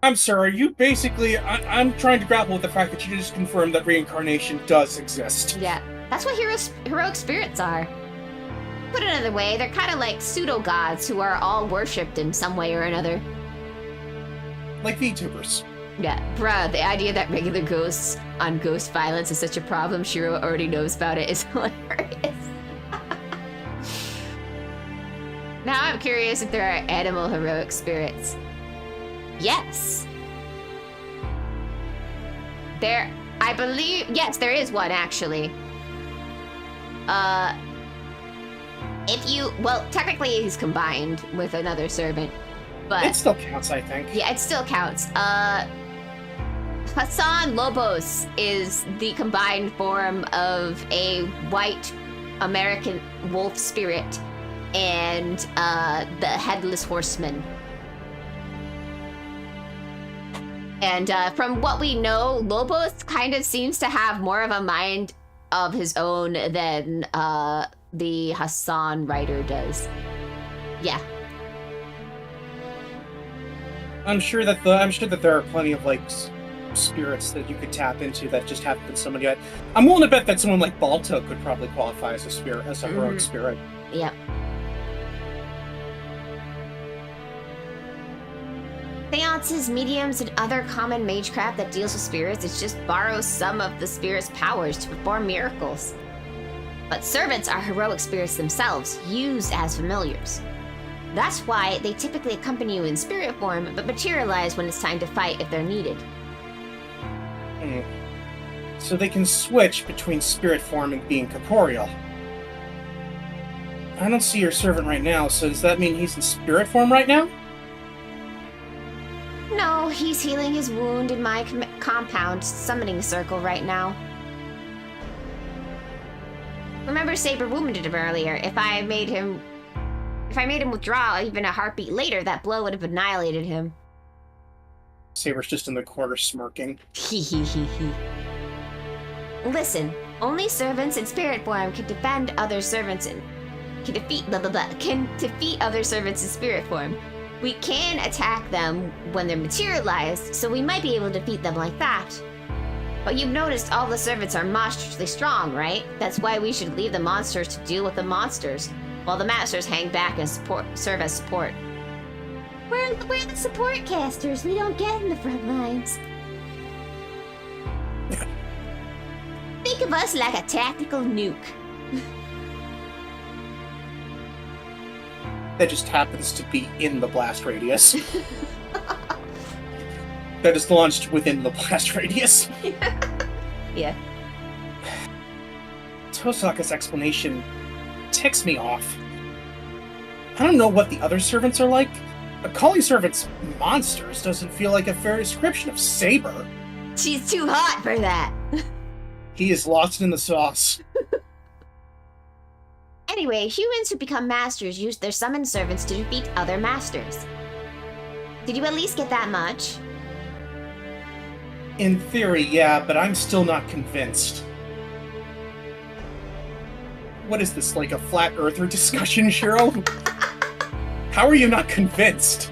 I'm sorry, you basically... I'm trying to grapple with the fact that you just confirmed that reincarnation does exist. Yeah, that's what heroic spirits are. Put another way, they're kind of like pseudo-gods who are all worshipped in some way or another. Like VTubers. Yeah, bruh, the idea that regular ghosts on ghost violence is such a problem Shiro already knows about it is hilarious. Now I'm curious if there are animal heroic spirits. Yes. I believe, yes, there is one actually. Well, technically he's combined with another servant, but... It still counts, I think. Yeah, it still counts. Hassan Lobos is the combined form of a white American wolf spirit and the Headless Horseman. And from what we know, Lobos kind of seems to have more of a mind of his own than the Hassan writer does. Yeah. I'm sure that there are plenty of like spirits that you could tap into that just haven't been summoned yet. I'm willing to bet that someone like Balto could probably qualify as a spirit, as a heroic spirit. Yep. Seances, mediums, and other common magecraft that deals with spirits is just borrows some of the spirit's powers to perform miracles. But servants are heroic spirits themselves, used as familiars. That's why they typically accompany you in spirit form, but materialize when it's time to fight if they're needed. So they can switch between spirit form and being corporeal. I don't see your servant right now, so does that mean he's in spirit form right now? No, he's healing his wound in my compound summoning circle right now. Remember Saber wounded him earlier. If I made him withdraw even a heartbeat later, that blow would have annihilated him. Saber's just in the corner smirking. Listen, only servants in spirit form can defend other servants and can defeat other servants in spirit form. We can attack them when they're materialized, so we might be able to defeat them like that. But you've noticed all the servants are monstrously strong, right? That's why we should leave the monsters to deal with the monsters, while the masters hang back and serve as support. We're the support casters. We don't get in the front lines. Think of us like a tactical nuke. That just happens to be in the blast radius. That is launched within the blast radius. Yeah. Tosaka's explanation ticks me off. I don't know what the other servants are like, but calling servants monsters doesn't feel like a fair description of Saber. She's too hot for that. He is lost in the sauce. Anyway, humans who become masters use their summoned servants to defeat other masters. Did you at least get that much? In theory, yeah, but I'm still not convinced. What is this, like a flat earther discussion, Shiro? How are you not convinced?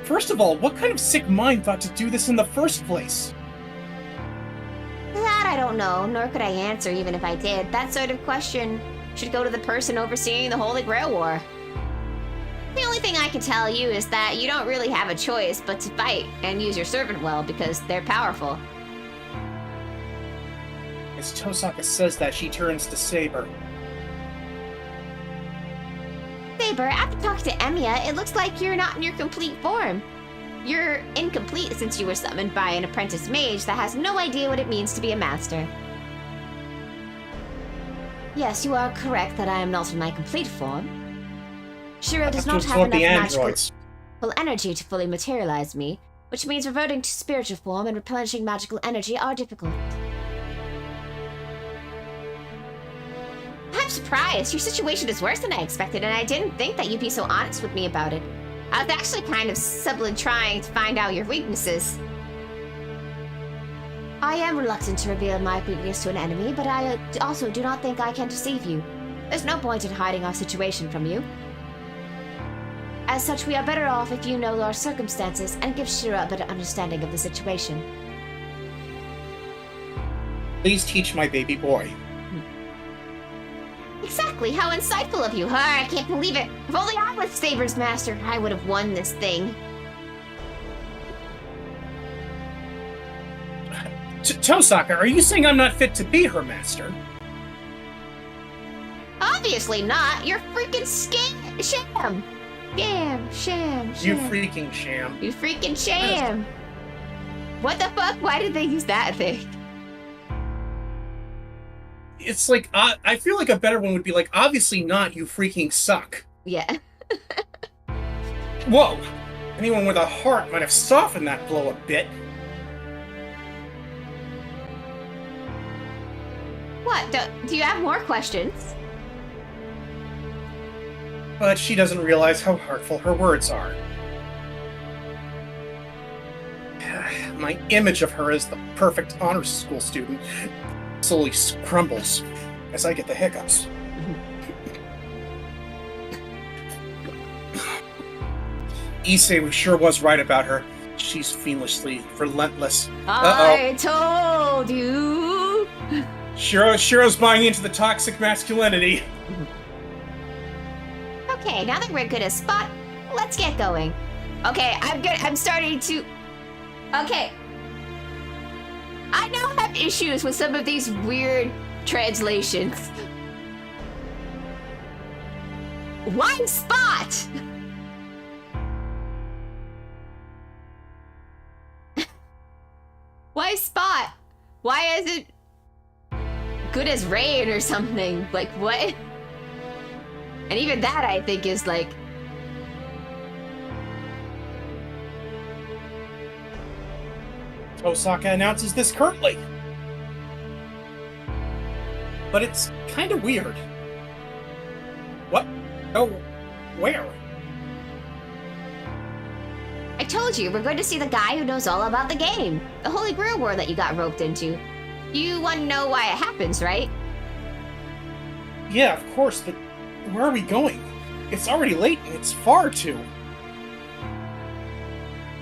First of all, what kind of sick mind thought to do this in the first place? That I don't know, nor could I answer even if I did. That sort of question should go to the person overseeing the Holy Grail War. The only thing I can tell you is that you don't really have a choice but to fight and use your servant well because they're powerful. As Tosaka says that, she turns to Saber. Saber, after talking to Emiya, it looks like you're not in your complete form. You're incomplete since you were summoned by an apprentice mage that has no idea what it means to be a master. Magical. Yes, you are correct that I am not in my complete form. Shiro does not have enough magical energy to fully materialize me, which means reverting to spiritual form and replenishing magical energy are difficult. I'm surprised. Your situation is worse than I expected, and I didn't think that you'd be so honest with me about it. I was actually kind of subtly trying to find out your weaknesses. I am reluctant to reveal my weakness to an enemy, but I also do not think I can deceive you. There's no point in hiding our situation from you. As such, we are better off if you know our circumstances and give Shiro a better understanding of the situation. Please teach my baby boy. Exactly, how insightful of you. I can't believe it. If only I was Saber's master, I would have won this thing. Tosaka, are you saying I'm not fit to be her master? Obviously not. You're freaking sham. Sham. You freaking sham. You freaking sham. What the fuck? Why did they use that thing? It's like, I feel like a better one would be like, obviously not, you freaking suck. Yeah. Whoa! Anyone with a heart might have softened that blow a bit. What? Do you have more questions? But she doesn't realize how hurtful her words are. My image of her as the perfect honors school student slowly crumbles as I get the hiccups. Issei sure was right about her. She's fiendishly relentless. I told you! Shiro's buying into the toxic masculinity. Okay, now that we're good at spot, let's get going. Okay, I'm good. I'm starting to... Okay. I now have issues with some of these weird translations. Why spot? Why spot? Why is it good as rain or something? Like, what? And even that, I think, is like... Tosaka announces this currently. But it's kind of weird. What? Oh, where? I told you, we're going to see the guy who knows all about the game. The Holy Grail War that you got roped into. You want to know why it happens, right? Yeah, of course, but where are we going? It's already late and it's far too.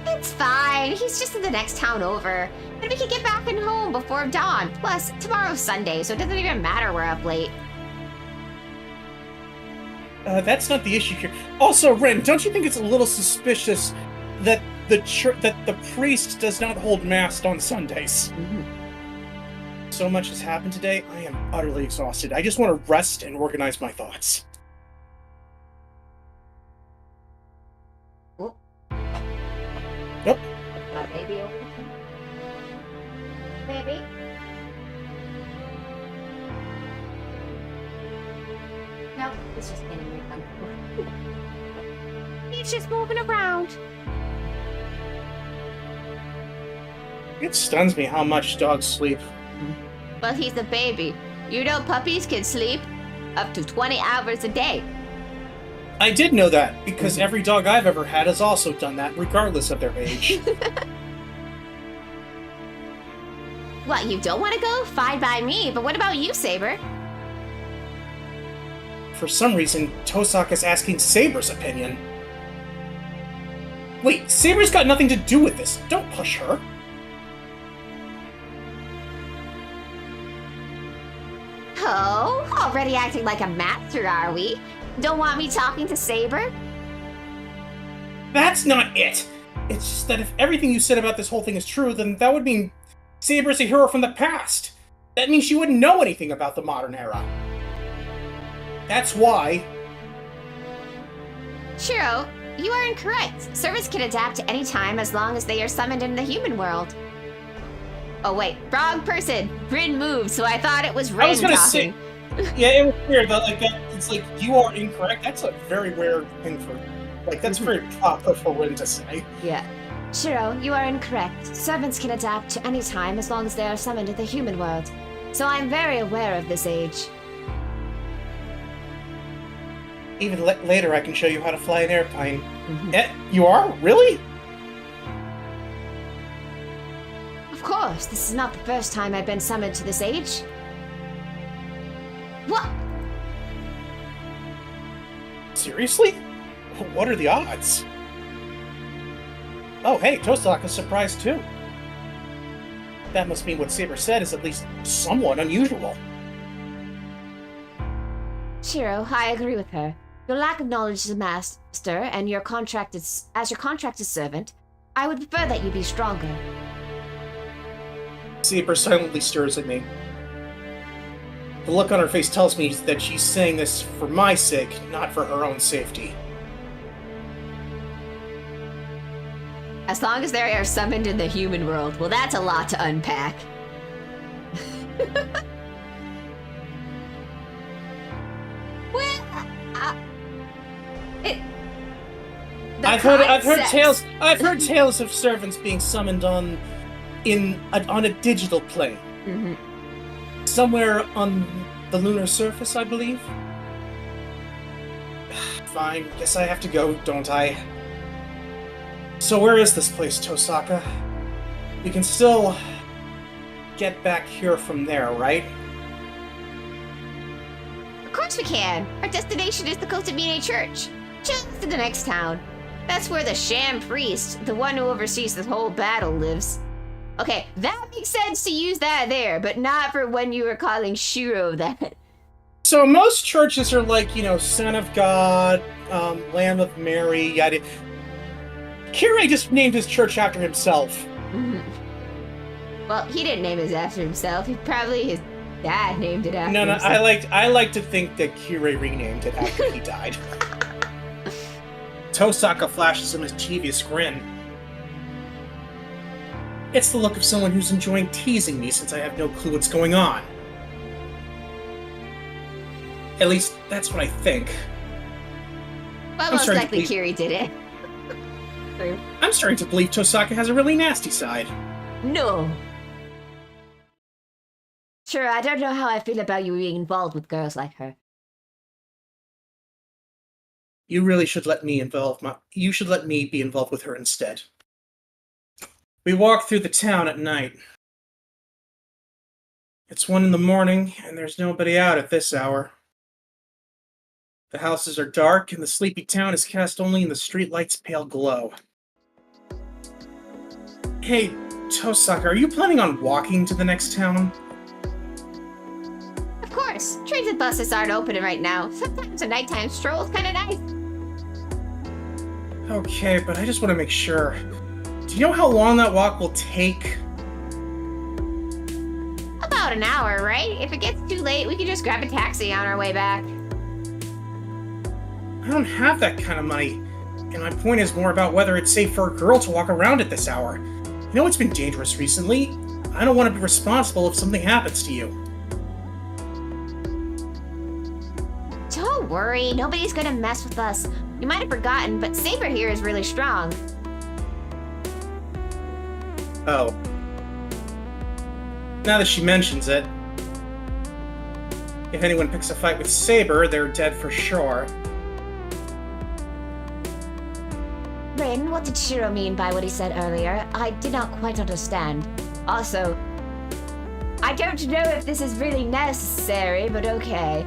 It's fine. He's just in the next town over. And we can get back and home before dawn. Plus, tomorrow's Sunday, so it doesn't even matter we're up late. That's not the issue here. Also, Ren, don't you think it's a little suspicious that the priest does not hold mass on Sundays? Mm-hmm. So much has happened today, I am utterly exhausted. I just want to rest and organize my thoughts. Oh. Yep. Got baby over there. Baby? No, it's just getting really uncomfortable. He's just moving around. It stuns me how much dogs sleep. Well, he's a baby. You know puppies can sleep up to 20 hours a day. I did know that, because every dog I've ever had has also done that, regardless of their age. What, you don't want to go? Fine by me, but what about you, Saber? For some reason, Tosaka's asking Saber's opinion. Wait, Saber's got nothing to do with this. Don't push her. Oh, already acting like a master, are we? Don't want me talking to Saber? That's not it. It's just that if everything you said about this whole thing is true, then that would mean Saber's a hero from the past. That means she wouldn't know anything about the modern era. That's why... Shiro, you are incorrect. Servants can adapt to any time as long as they are summoned in the human world. Oh wait, wrong person. Rin moved, so I thought it was Rin I was gonna talking. say, yeah, it was weird. But like, it's like you are incorrect. That's a very weird thing for, like, that's very proper for Rin to say. Yeah. Shiro, you are incorrect. Servants can adapt to any time as long as they are summoned in the human world. So I'm very aware of this age. Even later, I can show you how to fly an airplane. You are? Really? Of course, this is not the first time I've been summoned to this age. What? Seriously? What are the odds? Oh, hey, Tosaka's surprised too. That must mean what Saber said is at least somewhat unusual. Shiro, I agree with her. Your lack of knowledge as a master and your contracted servant, I would prefer that you be stronger. Saber silently stares at me. The look on her face tells me that she's saying this for my sake, not for her own safety. As long as they are summoned in the human world, well, that's a lot to unpack. Well, I've heard tales of servants being summoned on a digital plane. Somewhere on the lunar surface, I believe. Fine, guess I have to go, don't I? So where is this place, Tosaka? We can still get back here from there, right? Of course we can. Our destination is the Kotamine Church. Just to the next town. That's where the sham priest, the one who oversees the whole battle, lives. Okay, that makes sense to use that there, but not for when you were calling Shiro that. So most churches are like, you know, Son of God, Lamb of Mary, yada. Kirei just named his church after himself. Well, he didn't name it after himself. His dad named it after himself. I like to think that Kirei renamed it after he died. Tosaka flashes a mischievous grin. It's the look of someone who's enjoying teasing me since I have no clue what's going on. At least, that's what I think. Well, most likely Kiri did it. I'm starting to believe Tosaka has a really nasty side. No. Sure, I don't know how I feel about you being involved with girls like her. You really should let me be involved with her instead. We walk through the town at night. It's 1 a.m, and there's nobody out at this hour. The houses are dark, and the sleepy town is cast only in the streetlight's pale glow. Hey, Tosaka, are you planning on walking to the next town? Of course. Trains and buses aren't open right now. Sometimes a nighttime stroll is kind of nice. Okay, but I just want to make sure. Do you know how long that walk will take? About an hour, right? If it gets too late, we can just grab a taxi on our way back. I don't have that kind of money. And my point is more about whether it's safe for a girl to walk around at this hour. You know it's been dangerous recently. I don't want to be responsible if something happens to you. Don't worry, nobody's gonna mess with us. You might have forgotten, but Saber here is really strong. Oh. Now that she mentions it. If anyone picks a fight with Saber, they're dead for sure. Rin, what did Shiro mean by what he said earlier? I did not quite understand. Also, I don't know if this is really necessary, but okay.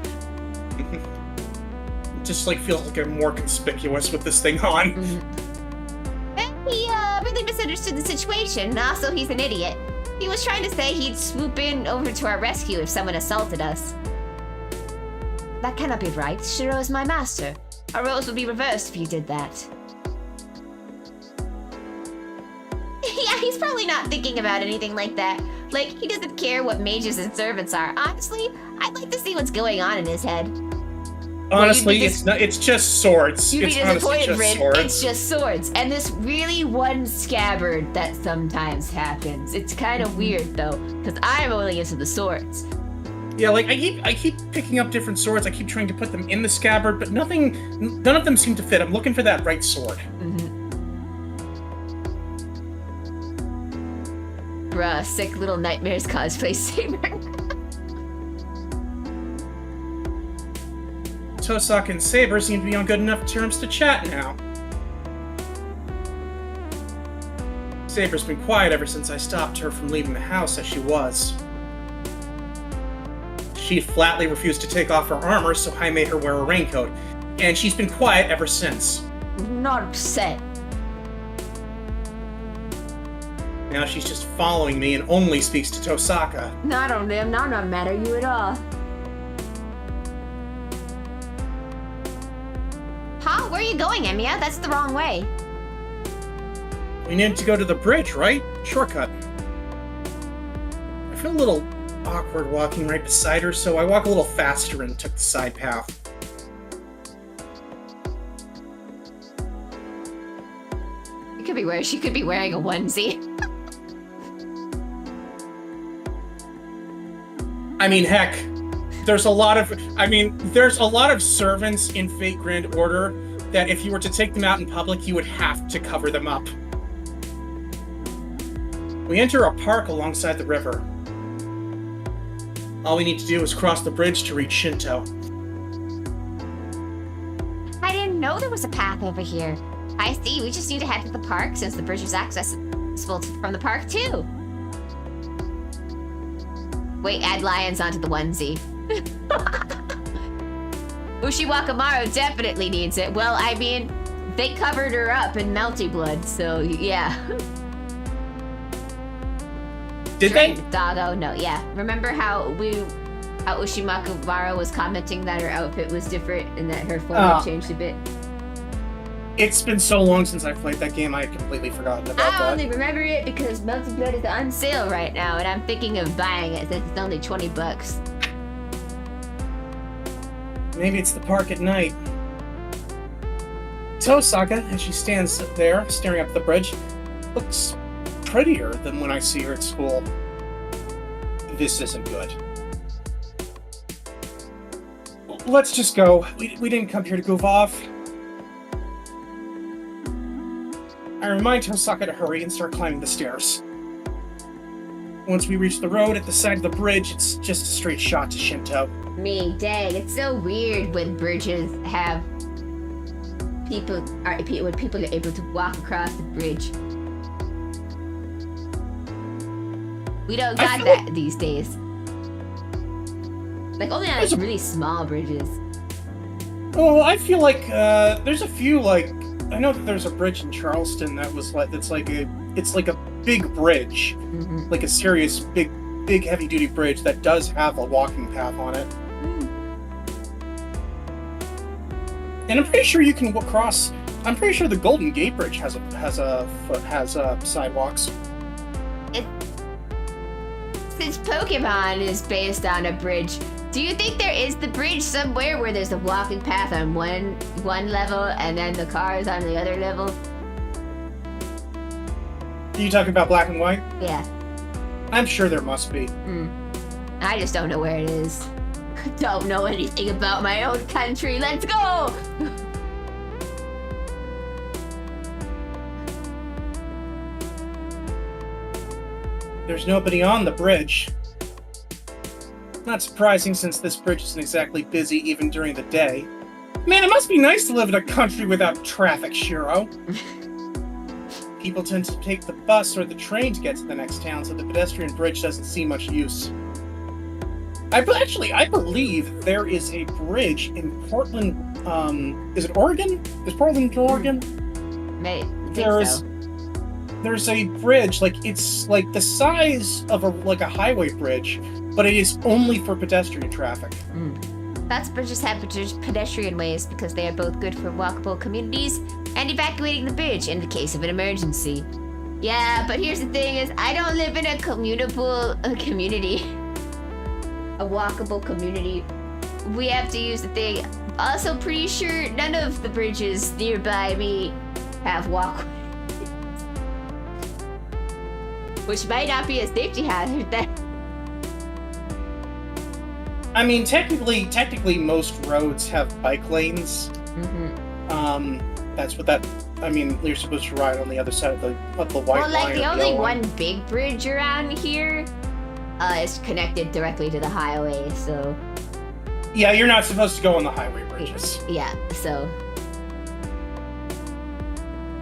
Just like feels like I'm more conspicuous with this thing on. misunderstood the situation, and also he's an idiot. He was trying to say he'd swoop in over to our rescue if someone assaulted us. That cannot be right. Shiro is my master. Our roles would be reversed if you did that. Yeah, he's probably not thinking about anything like that. Like, he doesn't care what mages and servants are. Honestly, I'd like to see what's going on in his head. Honestly, it's just swords. You'd be disappointed, Rin. Swords. It's just swords. And this really one scabbard that sometimes happens. It's kind of weird, though, because I'm only into the swords. Yeah, like, I keep picking up different swords. I keep trying to put them in the scabbard, but none of them seem to fit. I'm looking for that right sword. Bruh, sick little nightmares cosplay Saber. Tosaka and Saber seem to be on good enough terms to chat now. Saber's been quiet ever since I stopped her from leaving the house as she was. She flatly refused to take off her armor, so I made her wear a raincoat, and she's been quiet ever since. Not upset. Now she's just following me and only speaks to Tosaka. Not on them, not mad at you at all. Huh? Where are you going, Emiya? That's the wrong way. We need to go to the bridge, right? Shortcut. I feel a little awkward walking right beside her, so I walk a little faster and took the side path. She could be wearing a onesie. I mean, heck, there's a lot of servants in Fate Grand Order that if you were to take them out in public, you would have to cover them up. We enter a park alongside the river. All we need to do is cross the bridge to reach Shinto. I didn't know there was a path over here. I see, we just need to head to the park since the bridge is accessible from the park too. Wait, add lions onto the onesie. Ushiwakamaru definitely needs it. Well, I mean, they covered her up in melty blood, so yeah. Did they? Doggo, no, yeah. Remember how Ushiwakamaru was commenting that her outfit was different and that her form had changed a bit? It's been so long since I played that game, I had completely forgotten about that. I only remember it because Melted Blood is on sale right now, and I'm thinking of buying it since it's only $20. Maybe it's the park at night. Tosaka, as she stands there, staring up the bridge, looks prettier than when I see her at school. This isn't good. Let's just go. We didn't come here to goof off. I remind Tosaka to hurry and start climbing the stairs. Once we reach the road at the side of the bridge, it's just a straight shot to Shinto. Dang, it's so weird when bridges have when people are able to walk across the bridge. We don't got that these days. Like only on really small bridges. Oh, I feel like there's a few I know that there's a bridge in Charleston it's like a big bridge, like a serious big heavy duty bridge that does have a walking path on it. And I'm pretty sure you can cross. I'm pretty sure the Golden Gate Bridge has sidewalks. Since Pokemon is based on a bridge, do you think there is the bridge somewhere where there's a walking path on one level and then the cars on the other level? Are you talking about Black and White? Yeah. I'm sure there must be. I just don't know where it is. Don't know anything about my own country. Let's go! There's nobody on the bridge. Not surprising since this bridge isn't exactly busy even during the day. Man, it must be nice to live in a country without traffic, Shiro. People tend to take the bus or the train to get to the next town, so the pedestrian bridge doesn't see much use. I believe there is a bridge in Portland, is it Oregon? Is Portland, Oregon? Mate, There is. there's a bridge, like it's like the size of a highway bridge, but it is only for pedestrian traffic. Lots of bridges have pedestrian ways because they are both good for walkable communities and evacuating the bridge in the case of an emergency. Yeah, but here's the thing is I don't live in a community. A walkable community. We have to use the thing. Also pretty sure none of the bridges nearby me have walkways. Which might not be a safety hazard then. I mean, technically, most roads have bike lanes. That's what that. I mean, you're supposed to ride on the other side of the white line. Well, like the only one big bridge around here is connected directly to the highway, so. Yeah, you're not supposed to go on the highway bridges. Yeah, so.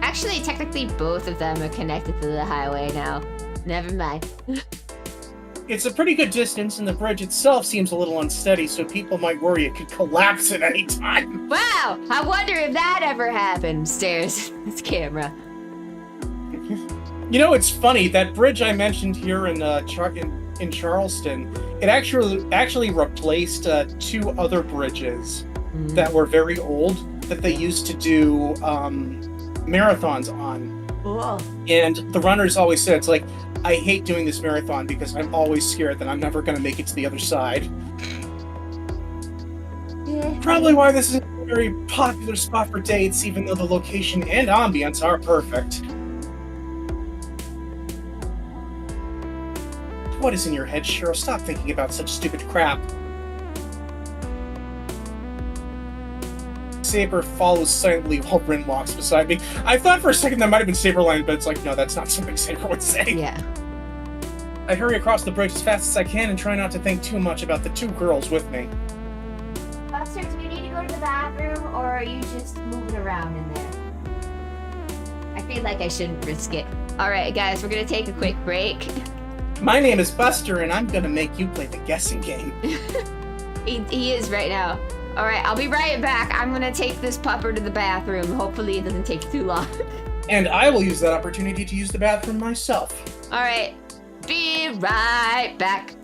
Actually, technically, both of them are connected to the highway now. Never mind. It's a pretty good distance, and the bridge itself seems a little unsteady, so people might worry it could collapse at any time. Wow! I wonder if that ever happened. Stares at this camera. You know, it's funny, that bridge I mentioned here in Charleston, it actually replaced 2 other bridges that were very old that they used to do marathons on. Cool. And the runners always said, it's like, I hate doing this marathon because I'm always scared that I'm never going to make it to the other side. Yeah. Probably why this is a very popular spot for dates, even though the location and ambience are perfect. What is in your head, Cheryl? Stop thinking about such stupid crap. Saber follows silently while Rin walks beside me. I thought for a second that might have been Saberline, but it's like, no, that's not something Saber would say. Yeah. I hurry across the bridge as fast as I can and try not to think too much about the 2 girls with me. Buster, do you need to go to the bathroom, or are you just moving around in there? I feel like I shouldn't risk it. Alright, guys, we're gonna take a quick break. My name is Buster, and I'm gonna make you play the guessing game. He is right now. Alright, I'll be right back. I'm gonna take this pupper to the bathroom. Hopefully it doesn't take too long. And I will use that opportunity to use the bathroom myself. Alright, be right back.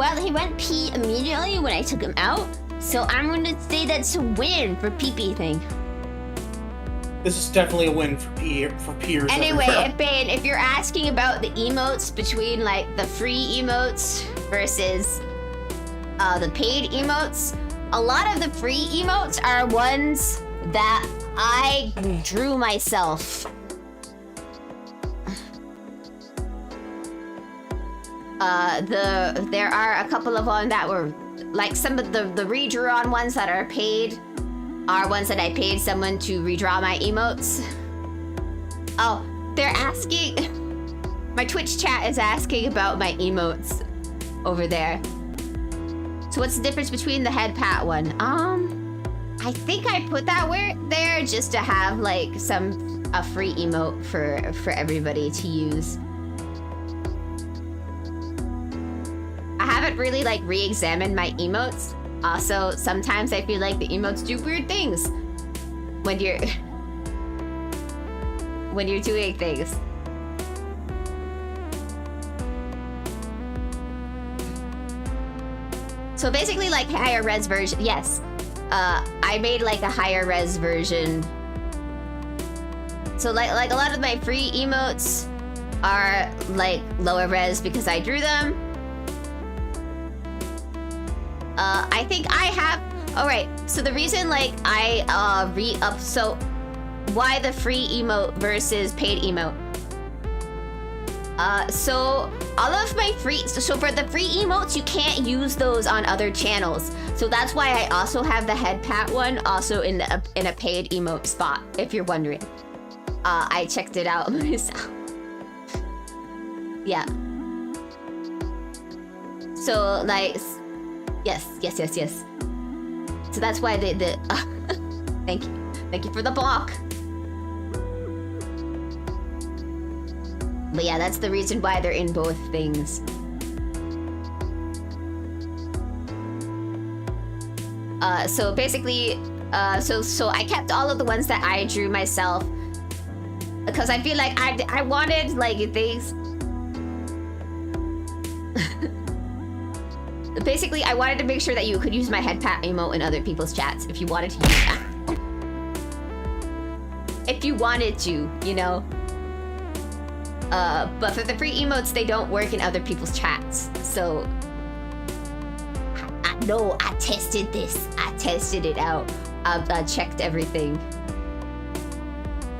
Well, he went pee immediately when I took him out, so I'm gonna say that's a win for pee-pee thing. This is definitely a win for peers. Anyway, everywhere. Bane, if you're asking about the emotes between like the free emotes versus the paid emotes, a lot of the free emotes are ones that I drew myself. There are a couple of them that were like some of the redrawn ones that are paid are ones that I paid someone to redraw my emotes. Oh, they're asking. My Twitch chat is asking about my emotes over there. So what's the difference between the head pat one? I think I put that there just to have like a free emote for everybody to use. I haven't really like re-examined my emotes. Also, sometimes I feel like the emotes do weird things when you're doing things. So basically, like higher res version. Yes, I made like a higher res version. So like a lot of my free emotes are like lower res because I drew them. I think I have. All right. So the reason like I re-up. So why the free emote versus paid emote? So all of my free. So for the free emotes, you can't use those on other channels. So that's why I also have the head pat one also in a paid emote spot. If you're wondering, I checked it out myself. Yeah. So like. Yes. So that's why the thank you for the block. But yeah, that's the reason why they're in both things. So basically, so I kept all of the ones that I drew myself because I feel like I wanted like things. Basically, I wanted to make sure that you could use my head pat emote in other people's chats if you wanted to use that. If you wanted to, you know. But for the free emotes, they don't work in other people's chats. So, I know I tested this. I tested it out. I checked everything.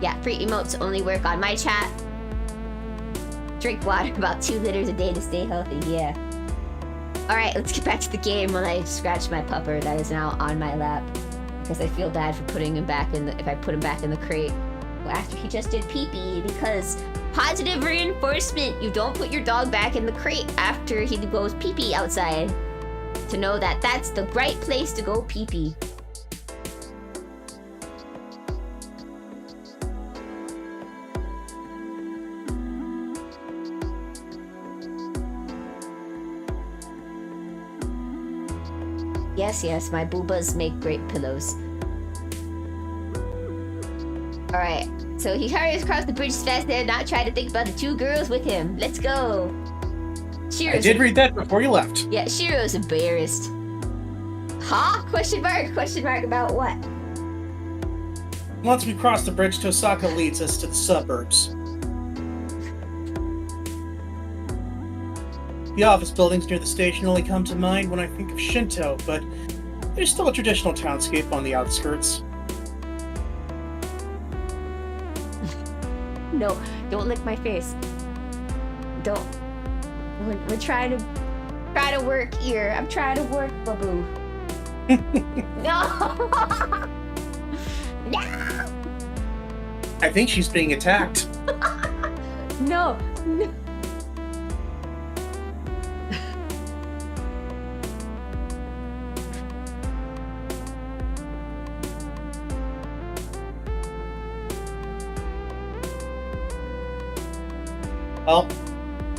Yeah, free emotes only work on my chat. Drink water about 2 liters a day to stay healthy. Yeah. Alright, let's get back to the game while I scratch my pupper that is now on my lap. Because I feel bad for putting him back in if I put him back in the crate. Well, after he just did pee-pee, because positive reinforcement, you don't put your dog back in the crate after he goes pee-pee outside. To know that that's the right place to go pee-pee. Yes, my boobas make great pillows. Alright, so he hurries across the bridge as fast and not try to think about the 2 girls with him. Let's go. Shiro's I did read that before you left. Yeah, Shiro's embarrassed. Huh? Question mark? Question mark about what? Once we cross the bridge, Tosaka leads us to the suburbs. The office buildings near the station only come to mind when I think of Shinto, but there's still a traditional townscape on the outskirts. No, don't lick my face. Don't. We're trying to work here. I'm trying to work, Babu. No! No! I think she's being attacked. No. Well,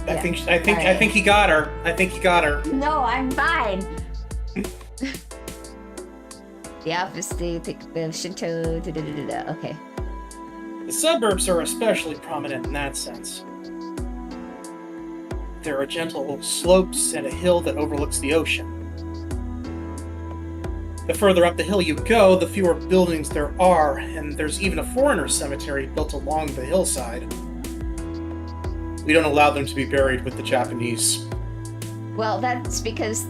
I think he got her. I think he got her. No, I'm fine. The office, the Shinto, okay. The suburbs are especially prominent in that sense. There are gentle slopes and a hill that overlooks the ocean. The further up the hill you go, the fewer buildings there are, and there's even a foreigner cemetery built along the hillside. We don't allow them to be buried with the Japanese. Well, that's because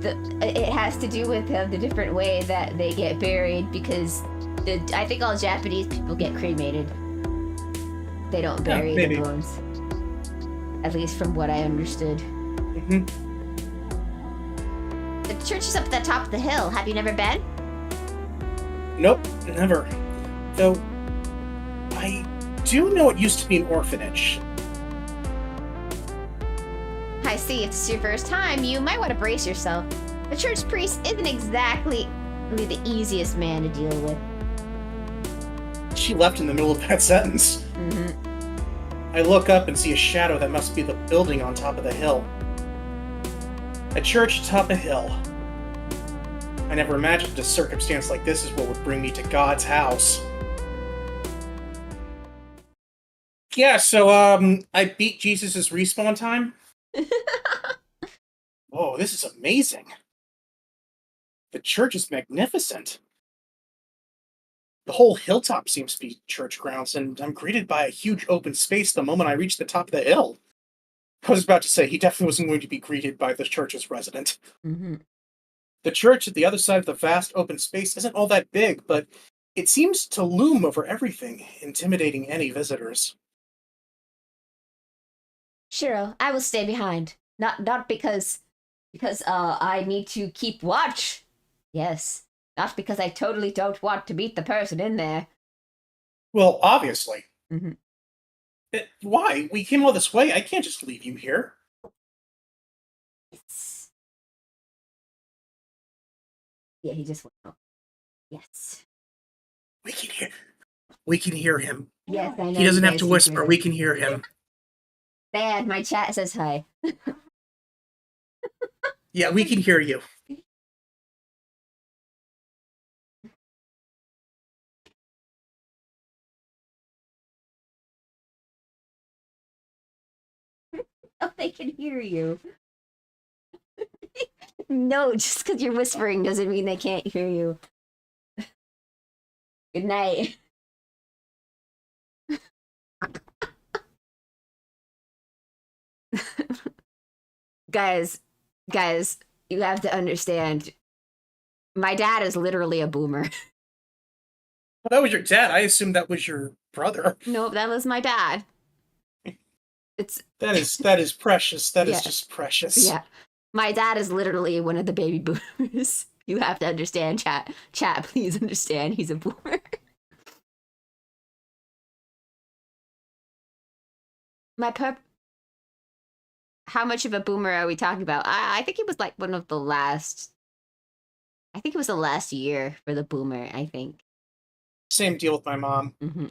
it has to do with the different way that they get buried, because I think all Japanese people get cremated. They don't bury the bones. At least from what I understood. Mm-hmm. The church is up at the top of the hill. Have you never been? Nope, never. Though, I do know it used to be an orphanage. I see. If it's your first time, you might want to brace yourself. The church priest isn't exactly the easiest man to deal with. She left in the middle of that sentence. Mm-hmm. I look up and see a shadow that must be the building on top of the hill. A church atop a hill. I never imagined a circumstance like this is what would bring me to God's house. Yeah, so, I beat Jesus' respawn time. Whoa, this is amazing. The church is magnificent. The whole hilltop seems to be church grounds, and I'm greeted by a huge open space the moment I reach the top of the hill. I was about to say, he definitely wasn't going to be greeted by the church's resident. Mm-hmm. The church at the other side of the vast open space isn't all that big, but it seems to loom over everything, intimidating any visitors. Shiro, I will stay behind. Not because I need to keep watch. Yes. Not because I totally don't want to meet the person in there. Well, obviously. Mm-hmm. Why? We came all this way. I can't just leave you here. Yes. Yeah, he just went out. Yes. We can hear him. Yes, I know. He doesn't have to whisper. We can hear him. Dad, my chat says hi. Yeah, we can hear you. Oh, they can hear you. No, just because you're whispering doesn't mean they can't hear you. Good night. Guys, you have to understand. My dad is literally a boomer. Well, that was your dad. I assumed that was your brother. Nope, that was my dad. That is precious. That is just precious. Yeah. My dad is literally one of the baby boomers. You have to understand, chat. Chat, please understand. He's a boomer. How much of a boomer are we talking about? I think it was like one of the last. I think it was the last year for the boomer, I think. Same deal with my mom. Mm-hmm.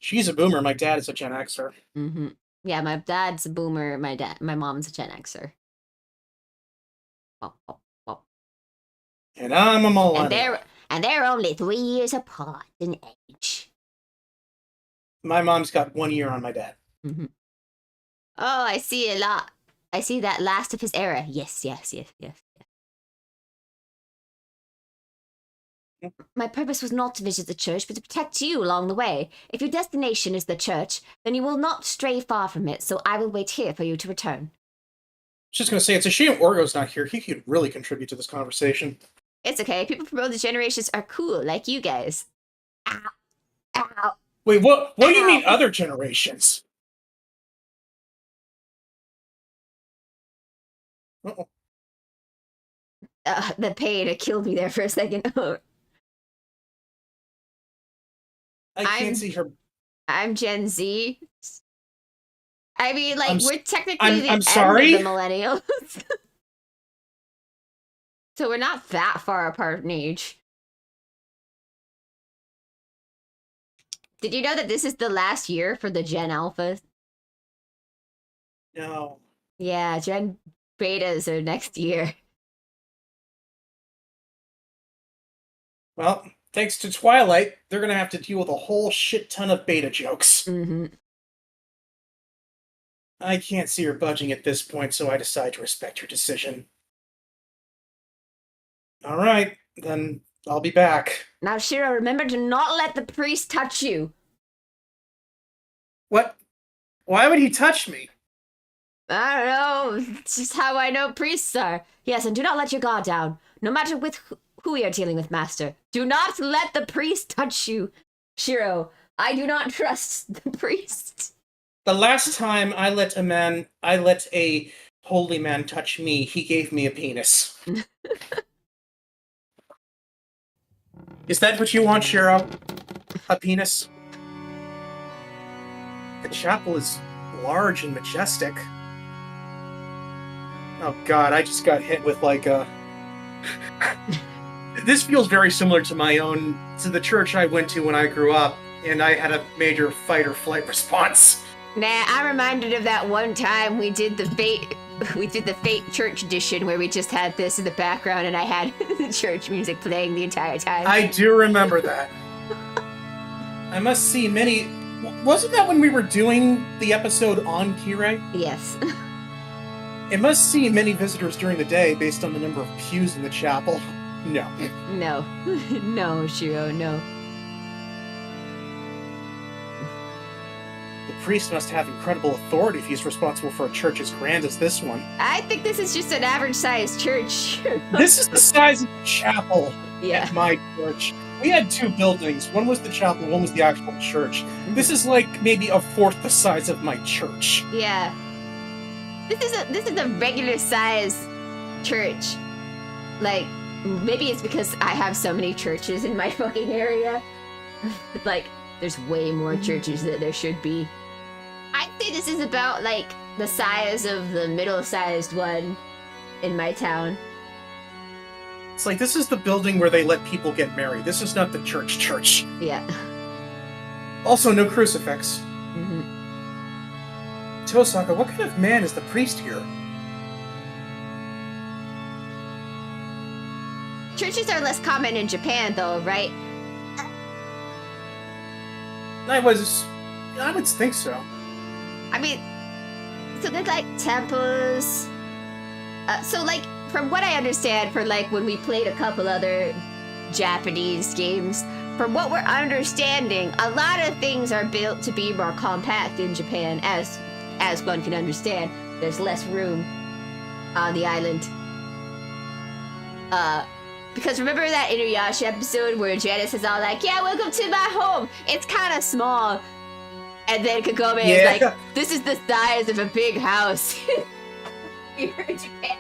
She's a boomer. My dad is a Gen Xer. Mm-hmm. Yeah, my dad's a boomer. My mom's a Gen Xer. Oh. And I'm a millennial. And they're only 3 years apart in age. My mom's got 1 year on my dad. Mm-hmm. Oh, I see a lot. I see that last of his era. Yes. My purpose was not to visit the church, but to protect you along the way. If your destination is the church, then you will not stray far from it, so I will wait here for you to return. Just gonna say, it's a shame Orgo's not here. He could really contribute to this conversation. It's okay. People from other generations are cool, like you guys. Ow. Wait, what do you mean other generations? Uh-oh. The pain killed me there for a second. I can't see her. I'm Gen Z. I mean, like, we're technically the I'm sorry? end of the millennials. So we're not that far apart in age. Did you know that this is the last year for the Gen Alphas? No. Yeah, Gen Betas are next year. Well, thanks to Twilight, they're gonna have to deal with a whole shit ton of beta jokes. Mm-hmm. I can't see her budging at this point, so I decide to respect your decision. All right, then I'll be back. Now, Shiro, remember to not let the priest touch you. What? Why would he touch me? I don't know. It's just how I know priests are. Yes, and do not let your guard down. No matter with who we are dealing with, Master. Do not let the priest touch you. Shiro, I do not trust the priest. The last time I let a holy man touch me, he gave me a penis. Is that what you want, Shiro? A penis? The chapel is large and majestic. Oh god, I just got hit with like a... This feels very similar to to the church I went to when I grew up, and I had a major fight or flight response. Nah, I'm reminded of that one time we did the Fate Church edition where we just had this in the background and I had the church music playing the entire time. I do remember that. I must see many... Wasn't that when we were doing the episode on Kirei? Yes. It must see many visitors during the day based on the number of pews in the chapel. No. No. No, Shiro, no. The priest must have incredible authority if he's responsible for a church as grand as this one. I think this is just an average-sized church. This is the size of the chapel at my church. We had two buildings. One was the chapel, one was the actual church. This is like maybe a fourth the size of my church. Yeah. This is a regular size church. Like, maybe it's because I have so many churches in my fucking area. Like, there's way more churches than there should be. I'd say this is about, like, the size of the middle-sized one in my town. It's like, this is the building where they let people get married. This is not the church. Yeah. Also, no crucifix. Mm-hmm. Tosaka, what kind of man is the priest here? Churches are less common in Japan, though, right? I would think so. I mean, so there's like temples. So like, from what I understand, for like when we played a couple other Japanese games, from what we're understanding, a lot of things are built to be more compact in Japan, as one can understand. There's less room on the island. Because remember that Inuyasha episode where Janice is all like, yeah, welcome to my home. It's kind of small. And then Kagome is like, this is the size of a big house. Here in Japan.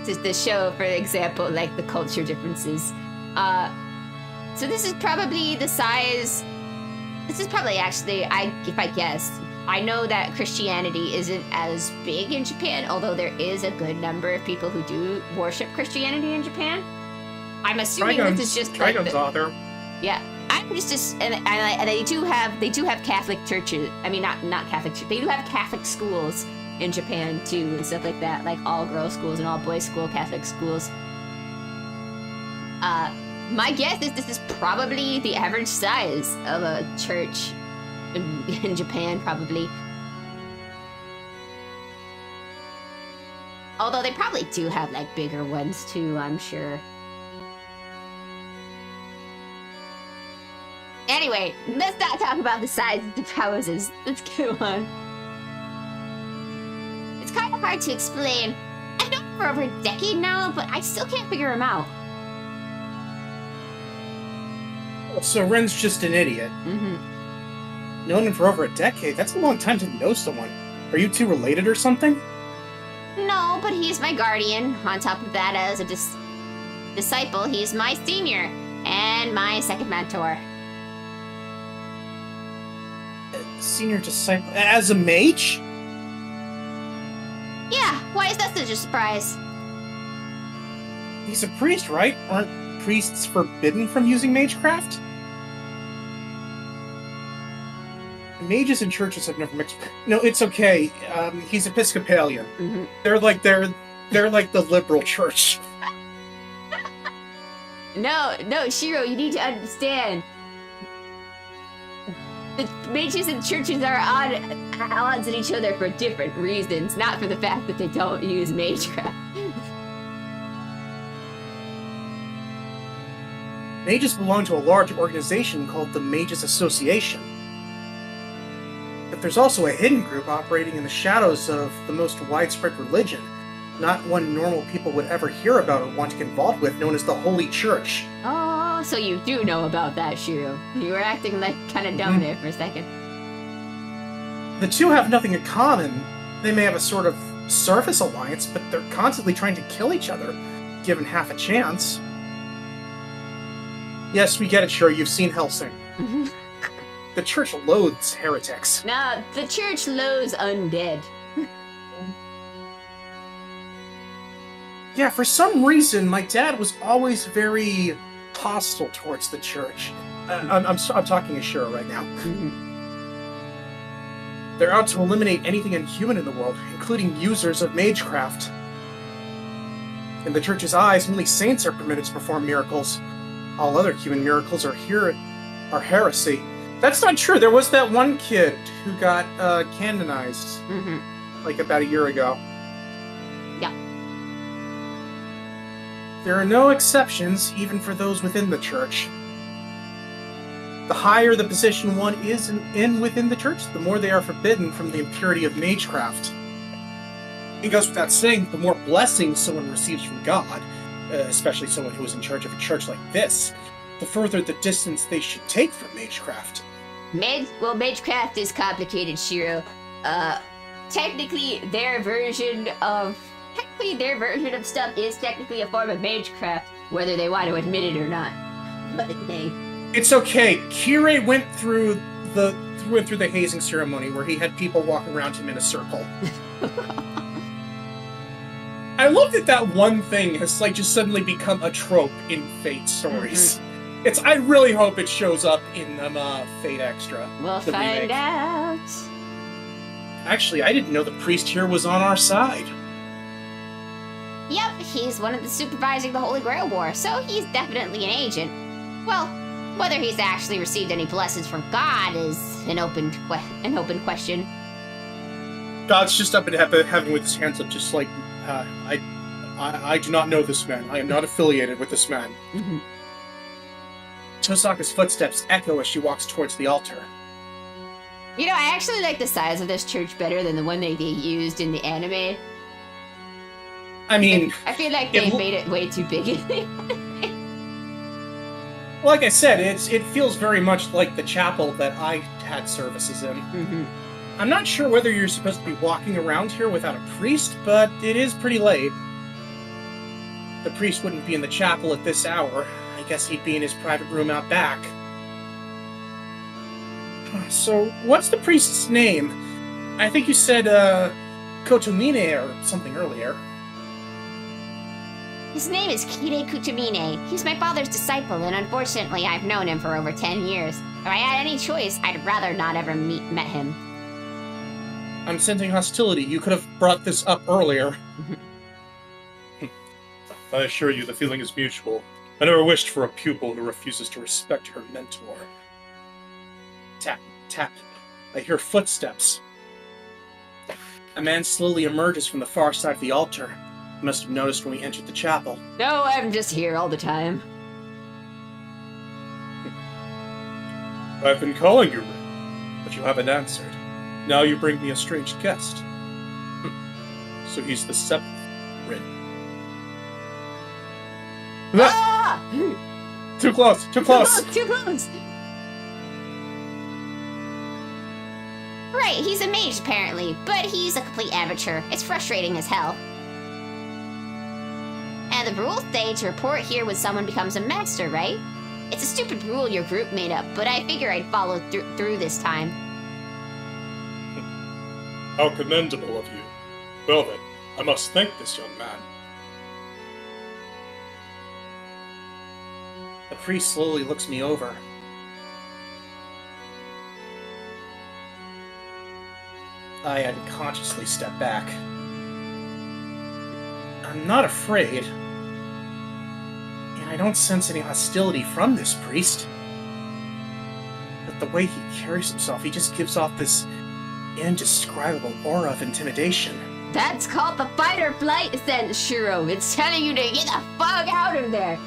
Just to show, for example, like the culture differences. So this is probably the size. This is probably actually, if I guess, I know that Christianity isn't as big in Japan, although there is a good number of people who do worship Christianity in Japan. I'm assuming this is just like Trigon's author. Yeah, I'm just and they do have Catholic churches. I mean, not Catholic church. They do have Catholic schools in Japan too, and stuff like that, like all girls schools and all boys school Catholic schools. My guess is this is probably the average size of a church in Japan, probably. Although they probably do have like bigger ones too, I'm sure. Anyway, let's not talk about the size of the houses. Let's go on. It's kind of hard to explain. I've known him for over a decade now, but I still can't figure him out. So Ren's just an idiot. Mm-hmm. Known him for over a decade? That's a long time to know someone. Are you two related or something? No, but he's my guardian. On top of that, as a disciple, he's my senior and my second mentor. Senior disciple? As a mage? Yeah, why is that such a surprise? He's a priest, right? Aren't priests forbidden from using magecraft? Mages and churches have never mixed. No, it's okay. He's Episcopalian. Mm-hmm. They're like the liberal church. No, Shiro, you need to understand. The mages and churches are on odds at each other for different reasons, not for the fact that they don't use magecraft. Mages belong to a large organization called the Mages Association. But there's also a hidden group operating in the shadows of the most widespread religion, not one normal people would ever hear about or want to get involved with, known as the Holy Church. Oh, so you do know about that, Shiro. You were acting like kind of dumb there for a second. The two have nothing in common. They may have a sort of surface alliance, but they're constantly trying to kill each other, given half a chance. Yes, we get it, sure, you've seen Helsing. The church loathes heretics. Nah, the church loathes undead. Yeah, for some reason, my dad was always very hostile towards the church. I'm talking Ashura right now. They're out to eliminate anything inhuman in the world, including users of magecraft. In the church's eyes, only saints are permitted to perform miracles. All other human miracles are heresy. That's not true. There was that one kid who got canonized, like about a year ago. Yeah. There are no exceptions, even for those within the church. The higher the position one is within the church, the more they are forbidden from the impurity of magecraft. It goes without saying, the more blessings someone receives from God, especially someone who is in charge of a church like this, the further the distance they should take from magecraft. Magecraft is complicated, Shiro. Technically their version of stuff is technically a form of magecraft, whether they want to admit it or not. But hey. It's okay. Kirei went through the hazing ceremony where he had people walk around him in a circle. I love that one thing has just suddenly become a trope in Fate stories. I really hope it shows up in Fate Extra. We'll find out. Actually, I didn't know the priest here was on our side. Yep, he's one of the supervising the Holy Grail War, so he's definitely an agent. Well, whether he's actually received any blessings from God is an open question. God's just up in heaven with his hands up, just like, I do not know this man. I am not affiliated with this man. Tosaka's footsteps echo as she walks towards the altar. You know, I actually like the size of this church better than the one they used in the anime. I mean... I feel like they made it way too big. Like I said, it feels very much like the chapel that I had services in. I'm not sure whether you're supposed to be walking around here without a priest, but it is pretty late. The priest wouldn't be in the chapel at this hour. I guess he'd be in his private room out back. So, what's the priest's name? I think you said, Kotomine or something earlier. His name is Kire Kutamine. He's my father's disciple, and unfortunately I've known him for over 10 years. If I had any choice, I'd rather not ever met him. I'm sensing hostility. You could have brought this up earlier. I assure you the feeling is mutual. I never wished for a pupil who refuses to respect her mentor. Tap, tap. I hear footsteps. A man slowly emerges from the far side of the altar. You must have noticed when we entered the chapel. No, I'm just here all the time. I've been calling you, but you haven't answered. Now you bring me a strange guest. So he's the seventh Rin. Ah! Too close! Too close! Too close! Right, he's a mage apparently, but he's a complete amateur. It's frustrating as hell. And the rules say to report here when someone becomes a master, right? It's a stupid rule your group made up, but I figure I'd follow through this time. How commendable of you. Well then, I must thank this young man. The priest slowly looks me over. I unconsciously step back. I'm not afraid. And I don't sense any hostility from this priest. But the way he carries himself, he just gives off this indescribable aura of intimidation. That's called the fight or flight sense, Shiro. It's telling you to get the fuck out of there.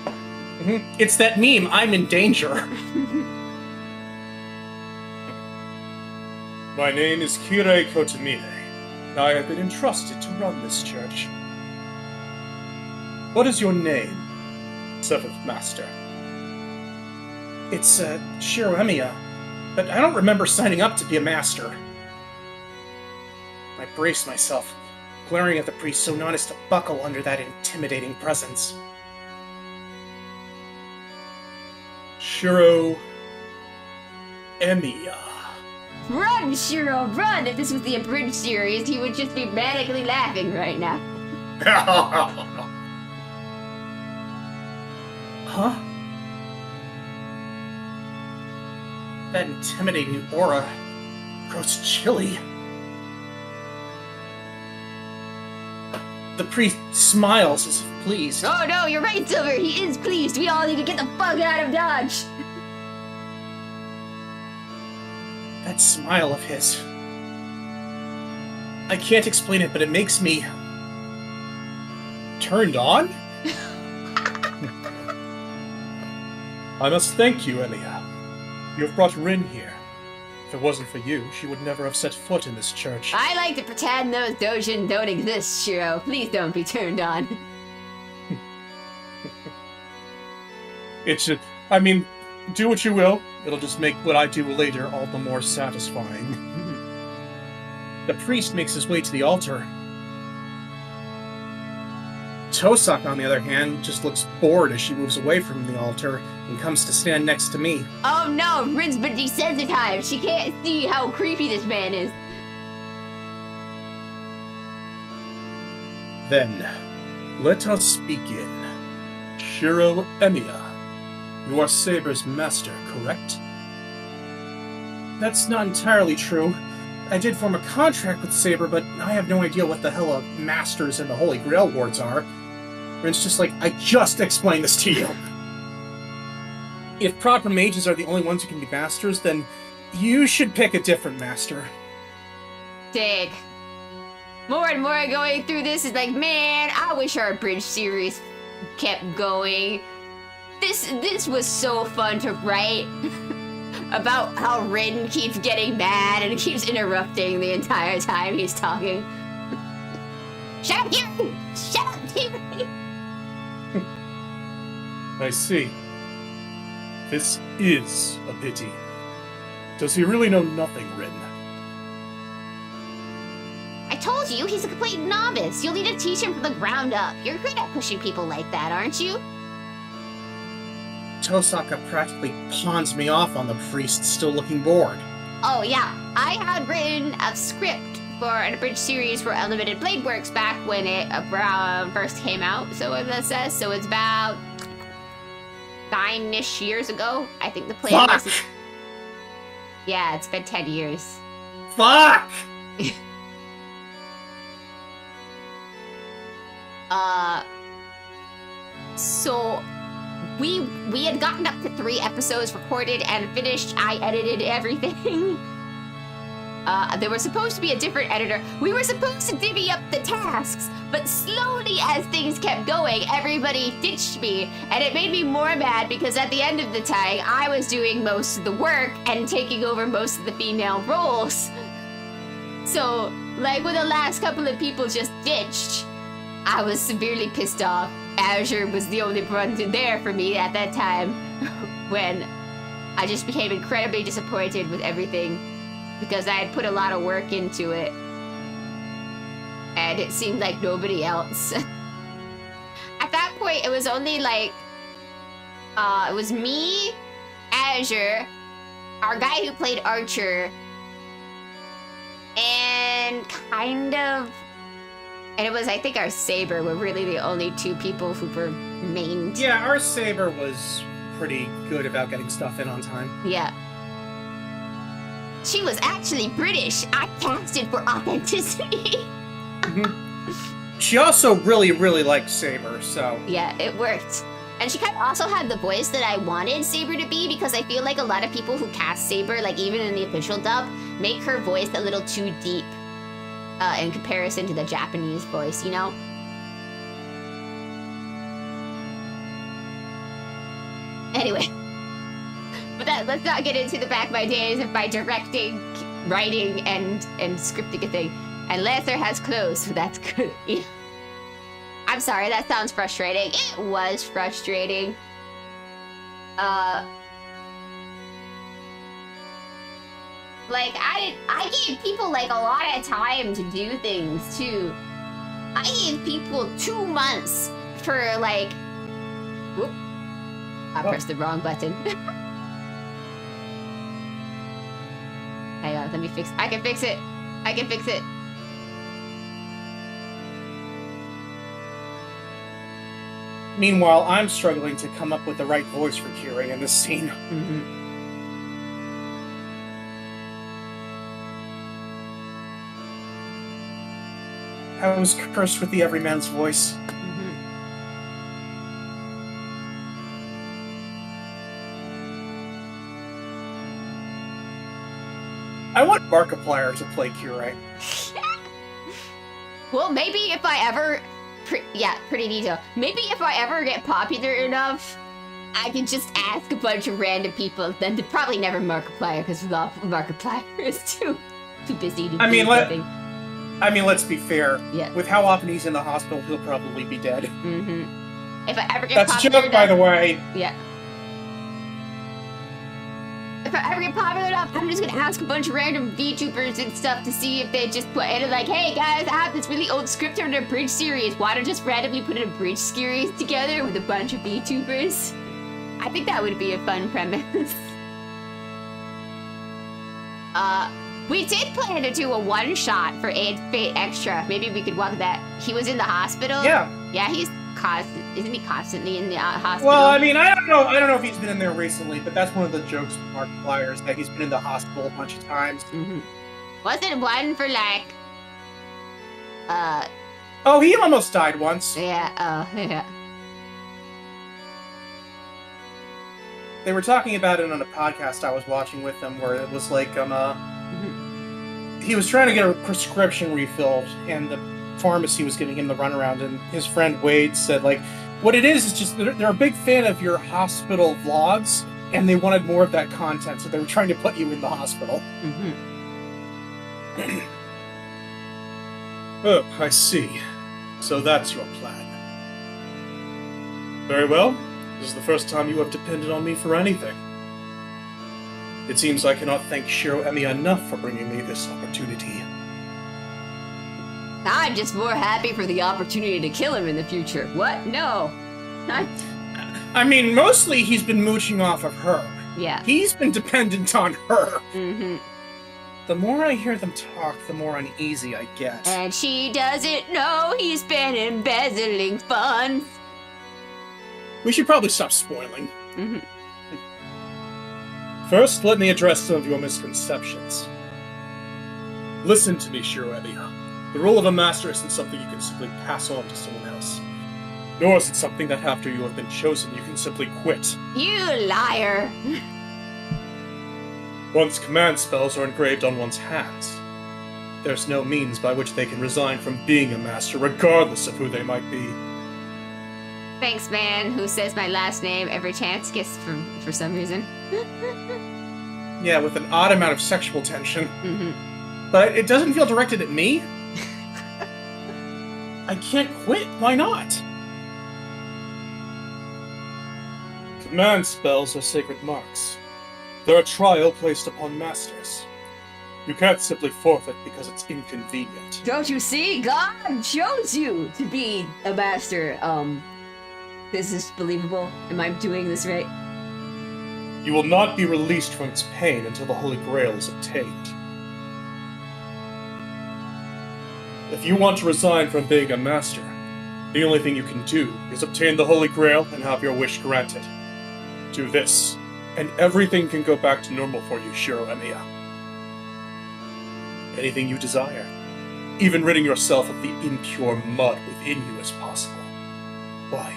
It's that meme, I'm in danger. My name is Kirei Kotomine. I have been entrusted to run this church. What is your name, Seventh Master? It's, Shiro Emiya, but I don't remember signing up to be a master. I brace myself, glaring at the priest so not as to buckle under that intimidating presence. Shiro Emiya. Run, Shiro, run! If this was the abridged series, he would just be manically laughing right now. Huh? That intimidating aura grows chilly. The priest smiles as if pleased. Oh no, you're right, Silver. He is pleased. We all need to get the fuck out of Dodge. That smile of his. I can't explain it, but it makes me turned on? I must thank you, Emiya. You have brought Rin here. If it wasn't for you, she would never have set foot in this church. I like to pretend those dojin don't exist, Shiro. Please don't be turned on. I mean, do what you will. It'll just make what I do later all the more satisfying. The priest makes his way to the altar. Tosak, on the other hand, just looks bored as she moves away from the altar and comes to stand next to me. Oh no, Rin's been desensitized. She can't see how creepy this man is. Then, let us begin. Shiro Emiya, you are Saber's master, correct? That's not entirely true. I did form a contract with Saber, but I have no idea what the hell a Masters and the Holy Grail wards are. Rin's just like, I just explained this to you. If proper mages are the only ones who can be masters, then you should pick a different master. Dig. More and more going through this is like, man, I wish our bridge series kept going. This was so fun to write. About how Rin keeps getting mad and keeps interrupting the entire time he's talking. Shut up, Kiri! Shut up, Kiri! I see. This is a pity. Does he really know nothing, Rin? I told you, he's a complete novice. You'll need to teach him from the ground up. You're great at pushing people like that, aren't you? Tosaka practically pawns me off on the priest still looking bored. Oh yeah, I had written a script for an abridged series for Unlimited Blade Works back when it first came out, so it's about 9-ish years ago. I think the play was... Yeah, it's been 10 years. Fuck! So... We had gotten up to 3 episodes recorded and finished. I edited everything. There was supposed to be a different editor. We were supposed to divvy up the tasks, but slowly as things kept going, everybody ditched me. And it made me more mad because at the end of the time, I was doing most of the work and taking over most of the female roles. So, like when the last couple of people just ditched, I was severely pissed off. Azure was the only one there for me at that time when I just became incredibly disappointed with everything because I had put a lot of work into it and it seemed like nobody else. At that point, it was only like, it was me, Azure, our guy who played Archer, and kind of... And it was, I think, our Saber were really the only 2 people who were main. Yeah, our Saber was pretty good about getting stuff in on time. Yeah. She was actually British. I casted for authenticity. She also really, really liked Saber, so... Yeah, it worked. And she kind of also had the voice that I wanted Saber to be, because I feel like a lot of people who cast Saber, like even in the official dub, make her voice a little too deep in comparison to the Japanese voice, you know? Anyway. But let's not get into the back of my days of my directing, writing, and scripting a thing. And Lancer has clothes, so that's good. I'm sorry, that sounds frustrating. It was frustrating. Like, I gave people, like, a lot of time to do things, too. I gave people 2 months for, like... Whoop. I pressed the wrong button. Hang on, let me fix... I can fix it. I can fix it. Meanwhile, I'm struggling to come up with the right voice for Kira in this scene. Mm-hmm. I was cursed with the everyman's voice. Mm-hmm. I want Markiplier to play Kira. Well, maybe if I ever... pretty detailed. Maybe if I ever get popular enough, I can just ask a bunch of random people. Then probably never Markiplier, because Markiplier is too busy to do anything. I mean, let's be fair. Yeah. With how often he's in the hospital, he'll probably be dead. Mm-hmm. If I ever get That's popular a joke, by the way. Yeah. If I ever get popular enough, I'm just gonna ask a bunch of random VTubers and stuff to see if they just put in like, hey guys, I have this really old script on a bridge series. Why don't just randomly put in a bridge series together with a bunch of VTubers? I think that would be a fun premise. We did plan to do a one-shot for Fate Extra. Maybe we could walk that. He was in the hospital. Yeah. Yeah, isn't he constantly in the hospital? Well, I mean, I don't know if he's been in there recently, but that's one of the jokes with Markiplier is that he's been in the hospital a bunch of times. Mm-hmm. Wasn't one for like... Oh, he almost died once. Yeah, yeah. They were talking about it on a podcast I was watching with them, where it was like, he was trying to get a prescription refilled, and the pharmacy was giving him the runaround, and his friend Wade said, like, what it is just they're a big fan of your hospital vlogs, and they wanted more of that content, so they were trying to put you in the hospital. Mm-hmm. Oh, I see. So that's your plan. Very well. This is the first time you have depended on me for anything. It seems I cannot thank Shiro Emi enough for bringing me this opportunity. I'm just more happy for the opportunity to kill him in the future. What? No. I mean, mostly he's been mooching off of her. Yeah. He's been dependent on her. Mm-hmm. The more I hear them talk, the more uneasy I get. And she doesn't know he's been embezzling funds. We should probably stop spoiling. Mm-hmm. First, let me address some of your misconceptions. Listen to me, Shiro Emi. The role of a master isn't something you can simply pass on to someone else. Nor is it something that after you have been chosen, you can simply quit. You liar. One's command spells are engraved on one's hands. There's no means by which they can resign from being a master, regardless of who they might be. Thanks, man, who says my last name every chance gets for some reason. Yeah, with an odd amount of sexual tension. Mm-hmm. But it doesn't feel directed at me. I can't quit. Why not? Command spells are sacred marks. They're a trial placed upon masters. You can't simply forfeit because it's inconvenient. Don't you see? God chose you to be a master. This is believable. Am I doing this right? You will not be released from its pain until the Holy Grail is obtained. If you want to resign from being a master, the only thing you can do is obtain the Holy Grail and have your wish granted. Do this, and everything can go back to normal for you, Shiro Emiya. Anything you desire, even ridding yourself of the impure mud within you is possible. Why,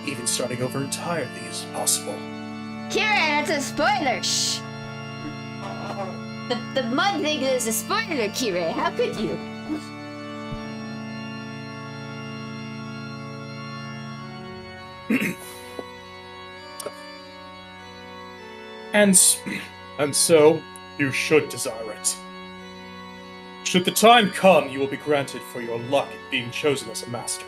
Even starting over entirely is possible. Kira, that's a spoiler! Shh! The mud thing is a spoiler, Kira. How could you? And so, you should desire it. Should the time come, you will be granted for your luck at being chosen as a master.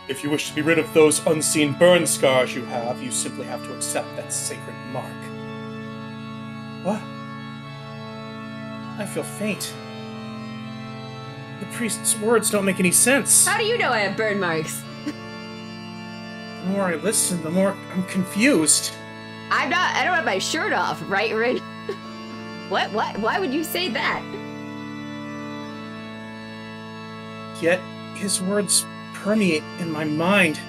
If you wish to be rid of those unseen burn scars you have, you simply have to accept that sacred mark. What? I feel faint. The priest's words don't make any sense. How do you know I have burn marks? The more I listen, the more I'm confused. I don't have my shirt off, right, Rin? What? Why would you say that? Yet, his words permeate in my mind,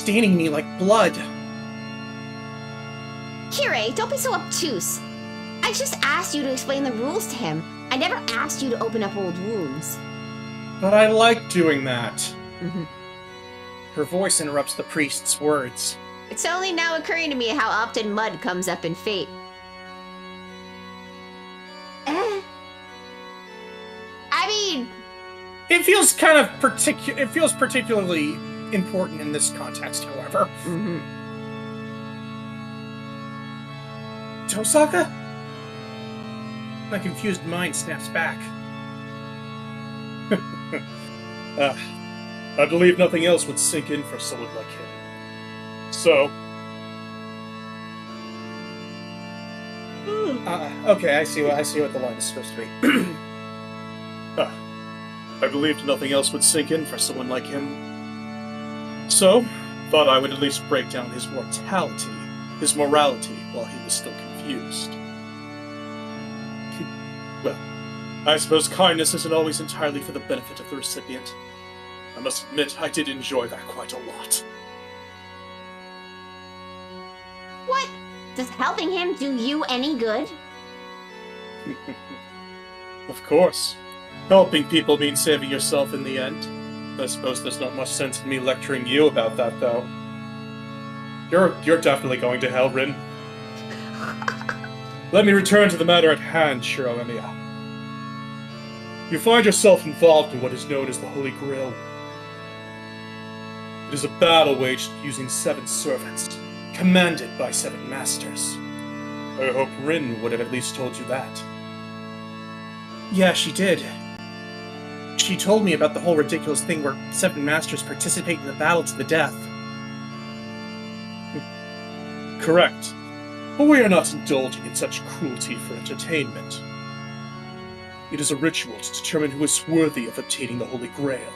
staining me like blood. Kira, don't be so obtuse. I just asked you to explain the rules to him. I never asked you to open up old wounds. But I like doing that. Mm-hmm. Her voice interrupts the priest's words. It's only now occurring to me how often mud comes up in Fate. I mean... It feels kind of it feels particularly important in this context, however. Mm-hmm. Tosaka? My confused mind snaps back. I believe nothing else would sink in for someone like him. So... Okay, I see what the line is supposed to be. I believed nothing else would sink in for someone like him. So, thought I would at least break down his morality, while he was still confused. Well, I suppose kindness isn't always entirely for the benefit of the recipient. I must admit, I did enjoy that quite a lot. What? Does helping him do you any good? Of course. Helping people means saving yourself in the end. I suppose there's not much sense in me lecturing you about that, though. You're definitely going to hell, Rin. Let me return to the matter at hand, Shiro Emiya. You find yourself involved in what is known as the Holy Grail. It is a battle waged using 7 servants, commanded by 7 masters. I hope Rin would have at least told you that. Yeah, she did. She told me about the whole ridiculous thing where 7 masters participate in the battle to the death. Correct. But we are not indulging in such cruelty for entertainment. It is a ritual to determine who is worthy of obtaining the Holy Grail.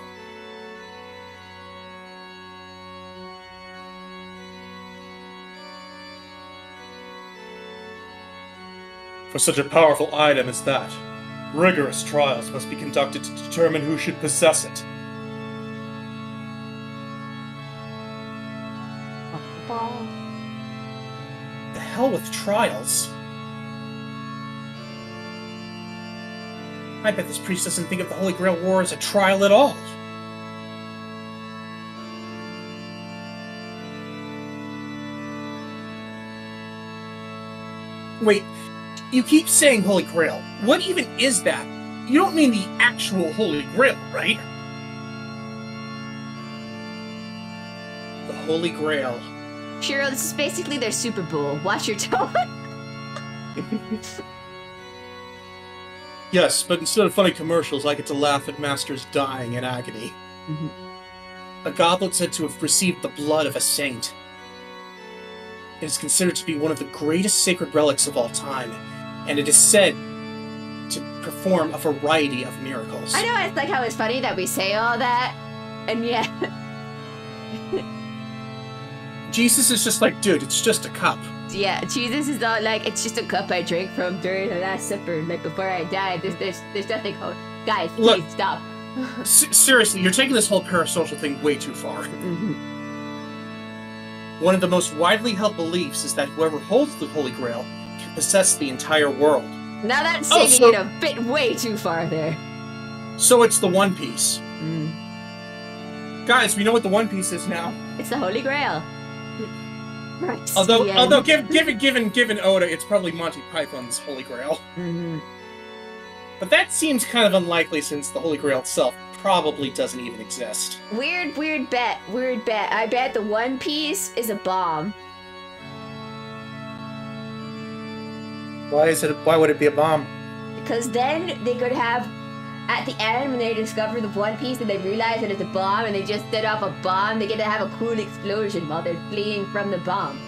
For such a powerful item as that, rigorous trials must be conducted to determine who should possess it. The hell with trials. I bet this priest doesn't think of the Holy Grail War as a trial at all. Wait, you keep saying Holy Grail. What even is that? You don't mean the actual Holy Grail, right? The Holy Grail. Shiro, this is basically their Super Bowl. Watch your tone. Yes, but instead of funny commercials, I get to laugh at masters dying in agony. Mm-hmm. A goblet said to have received the blood of a saint. It is considered to be one of the greatest sacred relics of all time, and it is said to perform a variety of miracles. I know, it's like how it's funny that we say all that, and yet... Jesus is just like, dude, it's just a cup. Yeah, Jesus is not like, it's just a cup I drank from during the Last Supper, like before I died. There's nothing called... Guys, please, Look, stop. Seriously, you're taking this whole parasocial thing way too far. Mm-hmm. One of the most widely held beliefs is that whoever holds the Holy Grail can possess the entire world. Now that's taking it a bit way too far there. So it's the One Piece. Mm. Guys, we know what the One Piece is now. It's the Holy Grail. Right. Although given Oda, it's probably Monty Python's Holy Grail. Mm-hmm. But that seems kind of unlikely since the Holy Grail itself probably doesn't even exist. Weird bet. I bet the One Piece is a bomb. Why would it be a bomb? Because then they could have, at the end when they discover the One Piece and they realize that it's a bomb and they just set off a bomb, they get to have a cool explosion while they're fleeing from the bomb.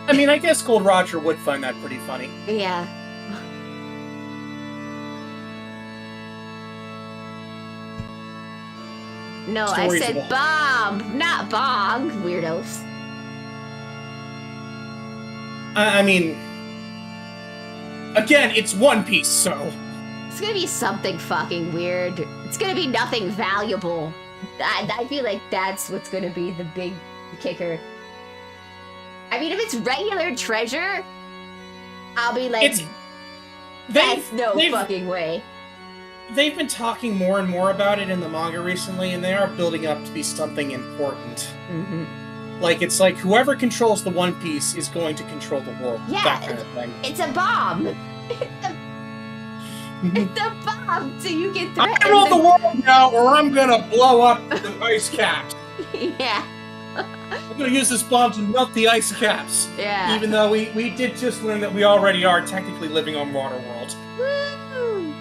I mean, I guess Gold Roger would find that pretty funny. Yeah. No, Stories I of said bomb, not bong, weirdos. I mean, again, it's One Piece, so... It's gonna be something fucking weird. It's gonna be nothing valuable. I feel like that's what's gonna be the big kicker. I mean, if it's regular treasure, I'll be like, that's no fucking way. They've been talking more and more about it in the manga recently, and they are building up to be something important. Mm-hmm. Like, it's like whoever controls the One Piece is going to control the world. Yeah, that kind of thing. It's a bomb. It's a bomb, so you can threaten. I rule the world now, or I'm gonna blow up the ice caps. Yeah. I'm gonna use this bomb to melt the ice caps. Yeah. Even though we did just learn that we already are technically living on Waterworld. Woo!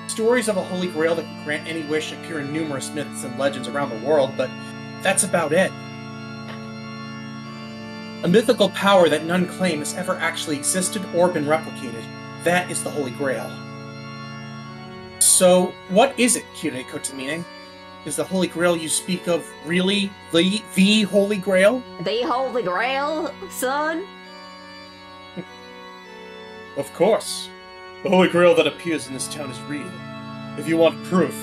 Stories of a Holy Grail that can grant any wish appear in numerous myths and legends around the world, but that's about it. A mythical power that none claim has ever actually existed or been replicated. That is the Holy Grail. So, what is it, Kirei Kotomine? Is the Holy Grail you speak of really the Holy Grail? The Holy Grail, son? Of course. The Holy Grail that appears in this town is real. If you want proof,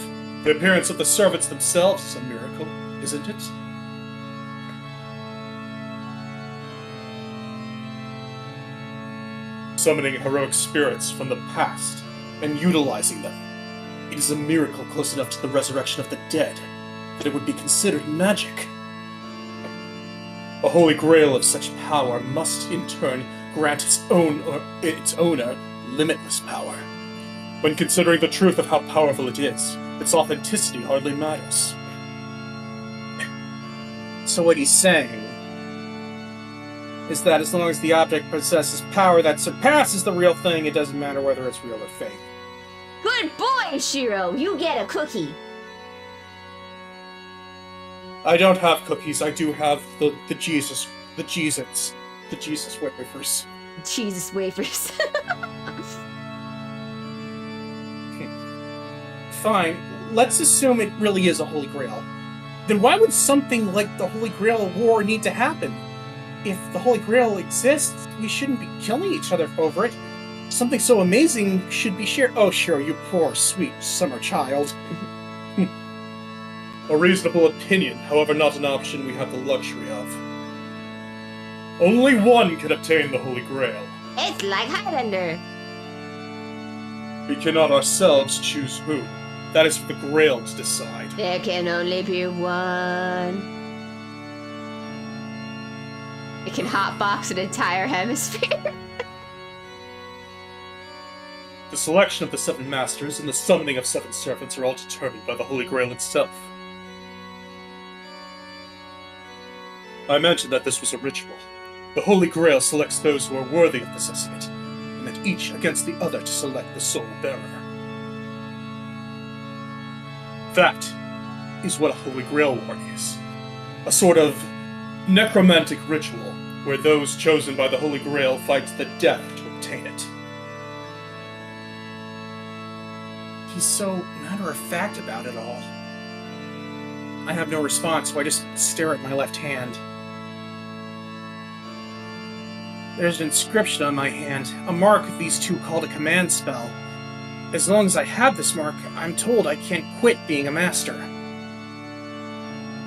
the appearance of the servants themselves is a miracle, isn't it? Summoning heroic spirits from the past and utilizing them. It is a miracle close enough to the resurrection of the dead that it would be considered magic. A Holy Grail of such power must, in turn, grant its owner limitless power. When considering the truth of how powerful it is, its authenticity hardly matters. So what he's saying is that as long as the object possesses power that surpasses the real thing, it doesn't matter whether it's real or fake. Good boy, Shiro! You get a cookie! I don't have cookies, I do have the Jesus wafers. Jesus wafers. Fine, let's assume it really is a Holy Grail. Then why would something like the Holy Grail War need to happen? If the Holy Grail exists, we shouldn't be killing each other over it. Something so amazing should be shared. Oh, sure, you poor, sweet summer child. A reasonable opinion, however not an option we have the luxury of. Only one can obtain the Holy Grail. It's like Highlander. We cannot ourselves choose who. That is for the Grail to decide. There can only be one. It can hotbox an entire hemisphere. The selection of the 7 Masters and the summoning of 7 servants are all determined by the Holy Grail itself. I mentioned that this was a ritual. The Holy Grail selects those who are worthy of possessing it, and that each against the other to select the soul bearer. That is what a Holy Grail War is. A sort of necromantic ritual, where those chosen by the Holy Grail fight to the death to obtain it. He's so matter-of-fact about it all. I have no response, so I just stare at my left hand. There's an inscription on my hand, a mark these two called a command spell. As long as I have this mark, I'm told I can't quit being a master.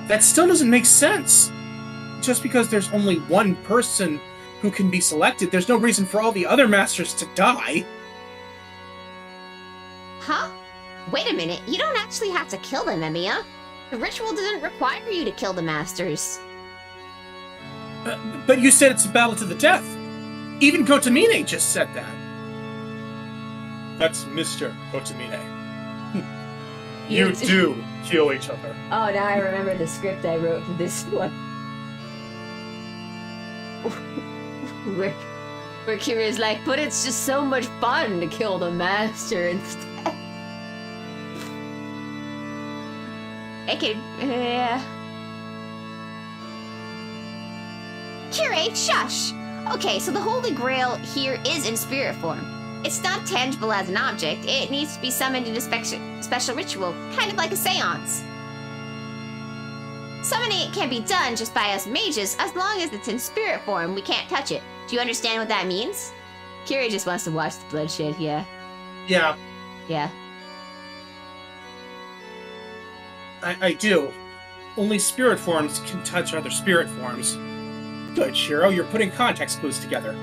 That still doesn't make sense. Just because there's only one person who can be selected, there's no reason for all the other masters to die. Huh? Wait a minute, you don't actually have to kill them, Emiya. The ritual doesn't require you to kill the masters. But you said it's a battle to the death. Even Kotomine just said that. That's Mr. Kotomine. You do kill each other. Oh, now I remember the script I wrote for this one. Where Kira's like, but it's just so much fun to kill the master instead. Yeah. Kira, shush! Okay, so the Holy Grail here is in spirit form. It's not tangible as an object. It needs to be summoned in a special ritual, kind of like a seance. Summoning it can be done just by us mages. As long as it's in spirit form, we can't touch it. Do you understand what that means? Kira just wants to watch the bloodshed, yeah. Yeah, Yeah. I do. Only spirit forms can touch other spirit forms. Good, Shiro, you're putting context clues together.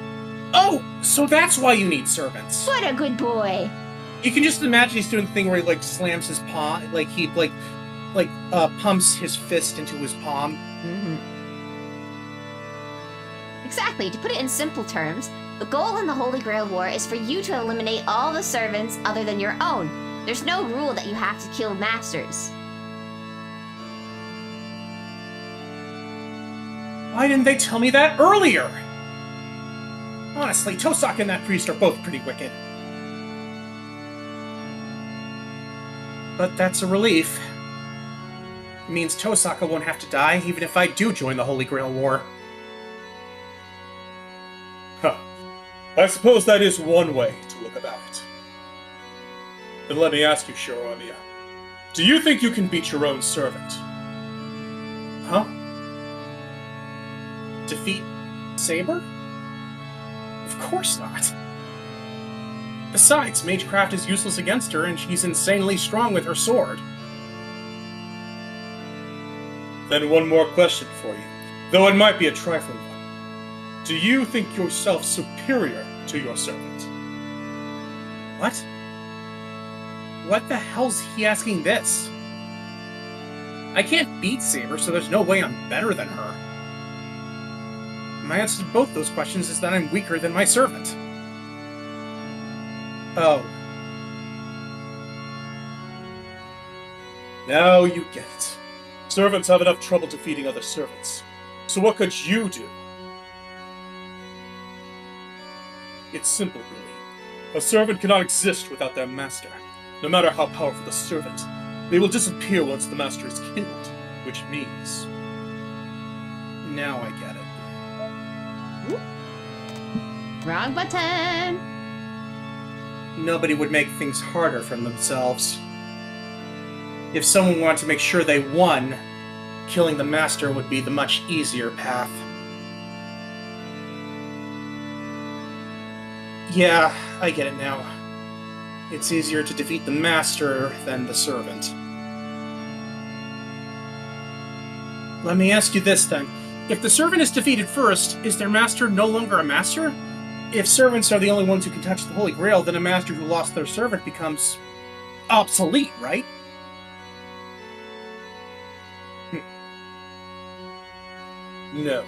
Oh, so that's why you need servants. What a good boy! You can just imagine he's doing the thing where he, like, slams his palm, like, he, pumps his fist into his palm. Mm-hmm. Exactly. To put it in simple terms, the goal in the Holy Grail War is for you to eliminate all the servants other than your own. There's no rule that you have to kill masters. Why didn't they tell me that earlier? Honestly, Tosaka and that priest are both pretty wicked. But that's a relief. It means Tosaka won't have to die, even if I do join the Holy Grail War. Huh. I suppose that is one way to look about it. Then let me ask you, Shiro Emiya. Do you think you can beat your own servant? Huh? Defeat Saber? Of course not. Besides, Magecraft is useless against her, and she's insanely strong with her sword. Then one more question for you, though it might be a trifling one. Do you think yourself superior to your servant? What? What the hell's he asking this? I can't beat Saber, so there's no way I'm better than her. My answer to both those questions is that I'm weaker than my servant. Oh. Now you get it. Servants have enough trouble defeating other servants. So what could you do? It's simple, really. A servant cannot exist without their master. No matter how powerful the servant, they will disappear once the master is killed, which means... Now I get it. Wrong button! Nobody would make things harder for themselves. If someone wanted to make sure they won, killing the master would be the much easier path. Yeah, I get it now. It's easier to defeat the master than the servant. Let me ask you this then. If the servant is defeated first, is their master no longer a master? If servants are the only ones who can touch the Holy Grail, then a master who lost their servant becomes obsolete, right? No.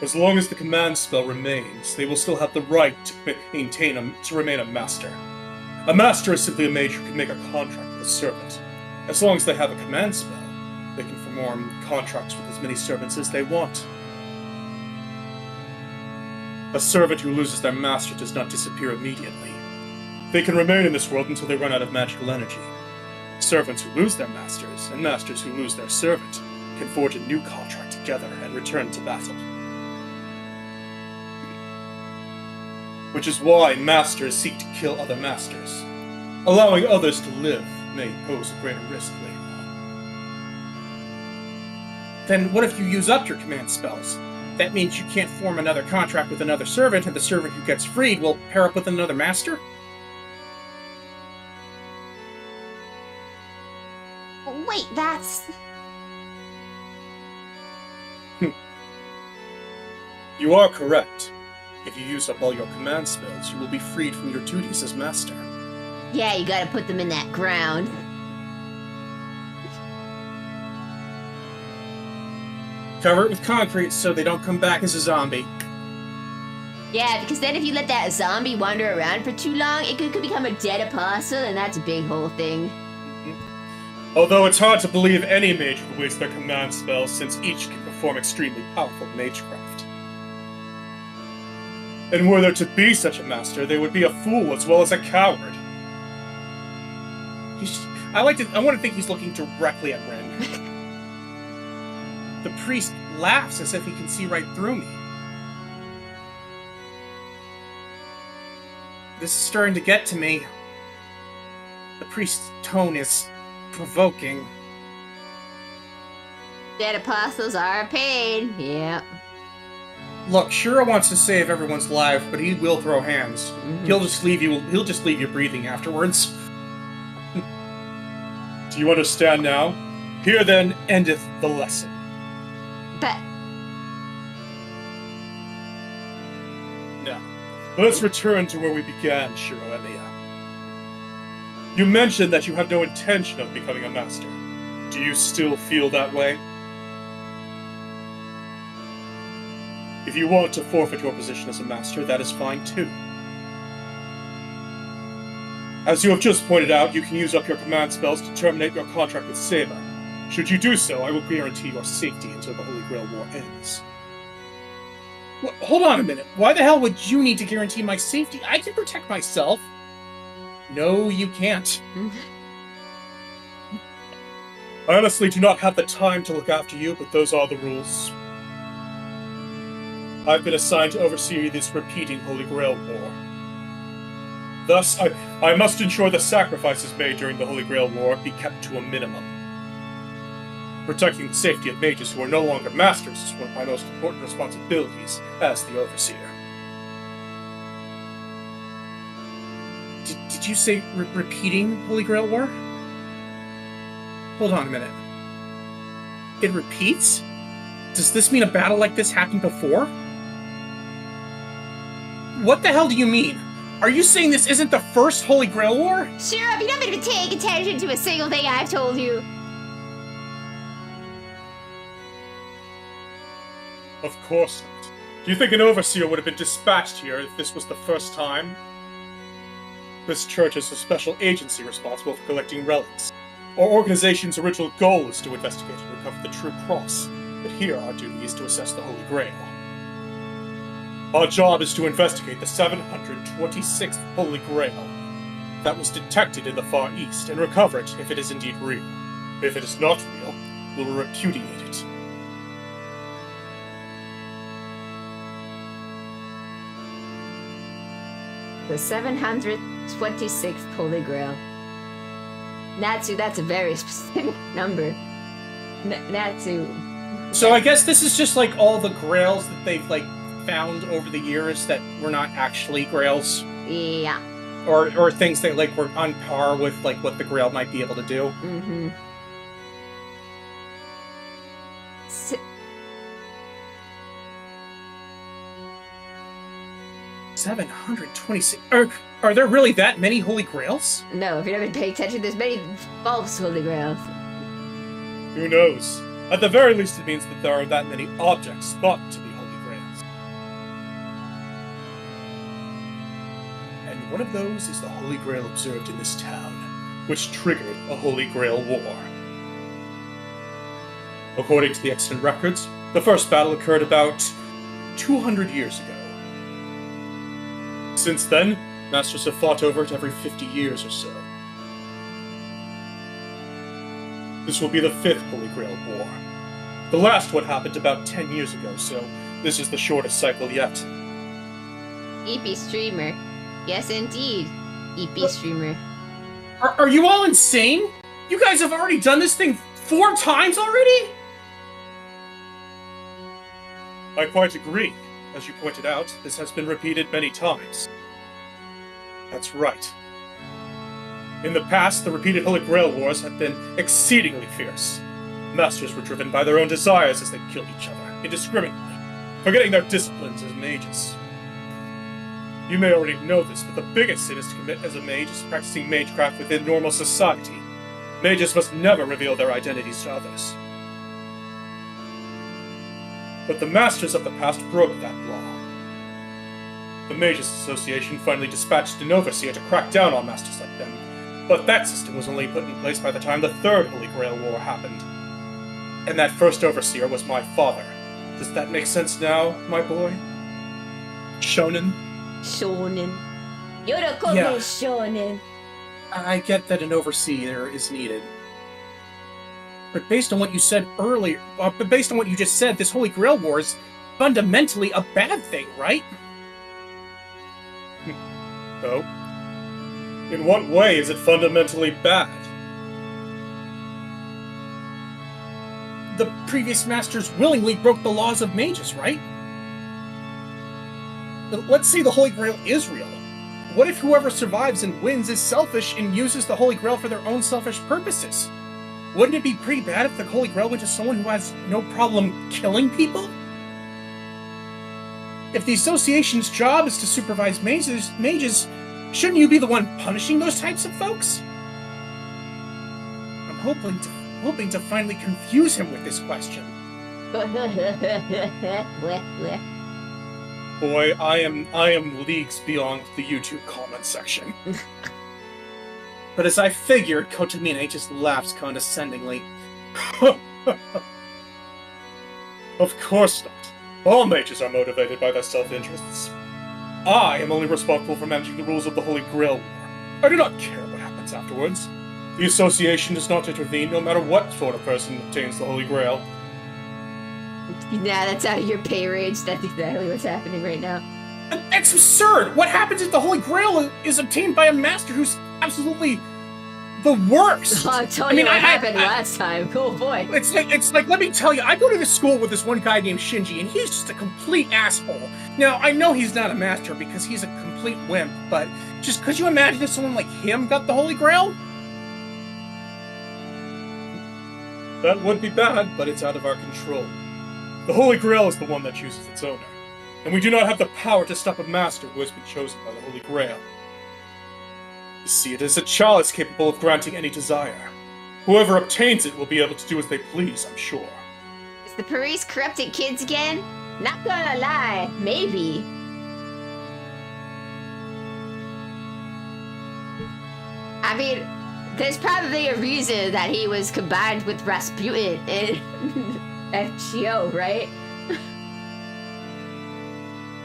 As long as the command spell remains, they will still have the right to remain a master. A master is simply a mage who can make a contract with a servant. As long as they have a command spell, they can form contracts with as many servants as they want. A servant who loses their master does not disappear immediately. They can remain in this world until they run out of magical energy. Servants who lose their masters, and masters who lose their servant, can forge a new contract together and return to battle. Which is why masters seek to kill other masters. Allowing others to live may pose a greater risk later on. Then what if you use up your command spells? That means you can't form another contract with another servant, and the servant who gets freed will pair up with another master? Wait, that's... You are correct. If you use up all your command spells, you will be freed from your duties as master. Yeah, you gotta put them in that ground. Cover it with concrete so they don't come back as a zombie. Yeah, because then if you let that zombie wander around for too long, it could become a dead apostle, and that's a big whole thing. Although it's hard to believe any mage would waste their command spells, since each can perform extremely powerful magecraft. And were there to be such a master, they would be a fool as well as a coward. I want to think he's looking directly at Ren. The priest laughs as if he can see right through me. This is starting to get to me. The priest's tone is provoking. Dead apostles are a pain. Yeah. Look, Shura wants to save everyone's life, but he will throw hands. Mhm. He'll just leave you breathing afterwards. Do you understand now? Here then endeth the lesson. But Now, let's return to where we began, Shiroemia. You mentioned that you have no intention of becoming a master. Do you still feel that way? If you want to forfeit your position as a master, that is fine too. As you have just pointed out, you can use up your command spells to terminate your contract with Saber. Should you do so, I will guarantee your safety until the Holy Grail War ends. Hold on a minute. Why the hell would you need to guarantee my safety? I can protect myself. No, you can't. I honestly do not have the time to look after you, but those are the rules. I've been assigned to oversee this repeating Holy Grail War. Thus, I must ensure the sacrifices made during the Holy Grail War be kept to a minimum. Protecting the safety of mages who are no longer masters is one of my most important responsibilities as the overseer. Did you say repeating Holy Grail War? Hold on a minute. It repeats? Does this mean a battle like this happened before? What the hell do you mean? Are you saying this isn't the first Holy Grail War? sure, you're not going to take attention to a single thing I've told you. Of course not. Do you think an overseer would have been dispatched here if this was the first time? This church is a special agency responsible for collecting relics. Our organization's original goal is to investigate and recover the true cross, but here our duty is to assess the Holy Grail. Our job is to investigate the 726th Holy Grail that was detected in the Far East and recover it if it is indeed real. If it is not real, we will repudiate it. The 726th Holy Grail. Natsu, that's a very specific number. Natsu. So I guess this is just like all the grails that they've found over the years that were not actually grails, Yeah. or things that were on par with what the grail might be able to do. Mm-hmm. 726. Are there really that many Holy Grails? No, if you're not paying attention, there's many false Holy Grails. Who knows? At the very least, it means that there are that many objects thought to be Holy Grails. And one of those is the Holy Grail observed in this town, which triggered a Holy Grail War. According to the extant records, the first battle occurred about 200 years ago. Since then, masters have fought over it every 50 years or so. This will be the 5th Holy Grail War. The last one happened about 10 years ago, so this is the shortest cycle yet. EP streamer. Yes, indeed. EP streamer. Are you all insane? You guys have already done this thing 4 times already? I quite agree. As you pointed out, this has been repeated many times. That's right. In the past, the repeated Holy Grail Wars have been exceedingly fierce. Masters were driven by their own desires as they killed each other, indiscriminately, forgetting their disciplines as mages. You may already know this, but the biggest sin is to commit as a mage is practicing magecraft within normal society. Mages must never reveal their identities to others. But the masters of the past broke that law. The Mages Association finally dispatched an overseer to crack down on masters like them, but that system was only put in place by the time the Third Holy Grail War happened. And that first overseer was my father. Does that make sense now, my boy? Shonen? Shonen. Yoroko Yeah. shonen. I get that an overseer is needed. But based on what you said earlier, but based on what you just said, this Holy Grail War is fundamentally a bad thing, right? No. In what way is it fundamentally bad? The previous masters willingly broke the laws of mages, right? Let's say the Holy Grail is real. What if whoever survives and wins is selfish and uses the Holy Grail for their own selfish purposes? Wouldn't it be pretty bad if the Holy Grail went to someone who has no problem killing people? If the association's job is to supervise mages, shouldn't you be the one punishing those types of folks? I'm hoping to finally confuse him with this question. Boy, I am leagues beyond the YouTube comment section. But as I figured, Kotomine just laughs condescendingly. Of course not. All mages are motivated by their self-interests. I am only responsible for managing the rules of the Holy Grail War. I do not care what happens afterwards. The association does not intervene no matter what sort of person obtains the Holy Grail. Nah, that's out of your pay range. That's exactly what's happening right now. That's absurd! What happens if the Holy Grail is obtained by a master who's absolutely the worst? Oh, I'm telling you what happened last time. Oh boy. It's like, let me tell you, I go to this school with this one guy named Shinji, and he's just a complete asshole. Now, I know he's not a master because he's a complete wimp, but just could you imagine if someone like him got the Holy Grail? That would be bad, but it's out of our control. The Holy Grail is the one that chooses its owner, and we do not have the power to stop a master who has been chosen by the Holy Grail. You see, it is a chalice capable of granting any desire. Whoever obtains it will be able to do as they please, I'm sure. Is the Paris corrupting kids again? Not gonna lie, maybe. I mean, there's probably a reason that he was combined with Rasputin in FGO, right?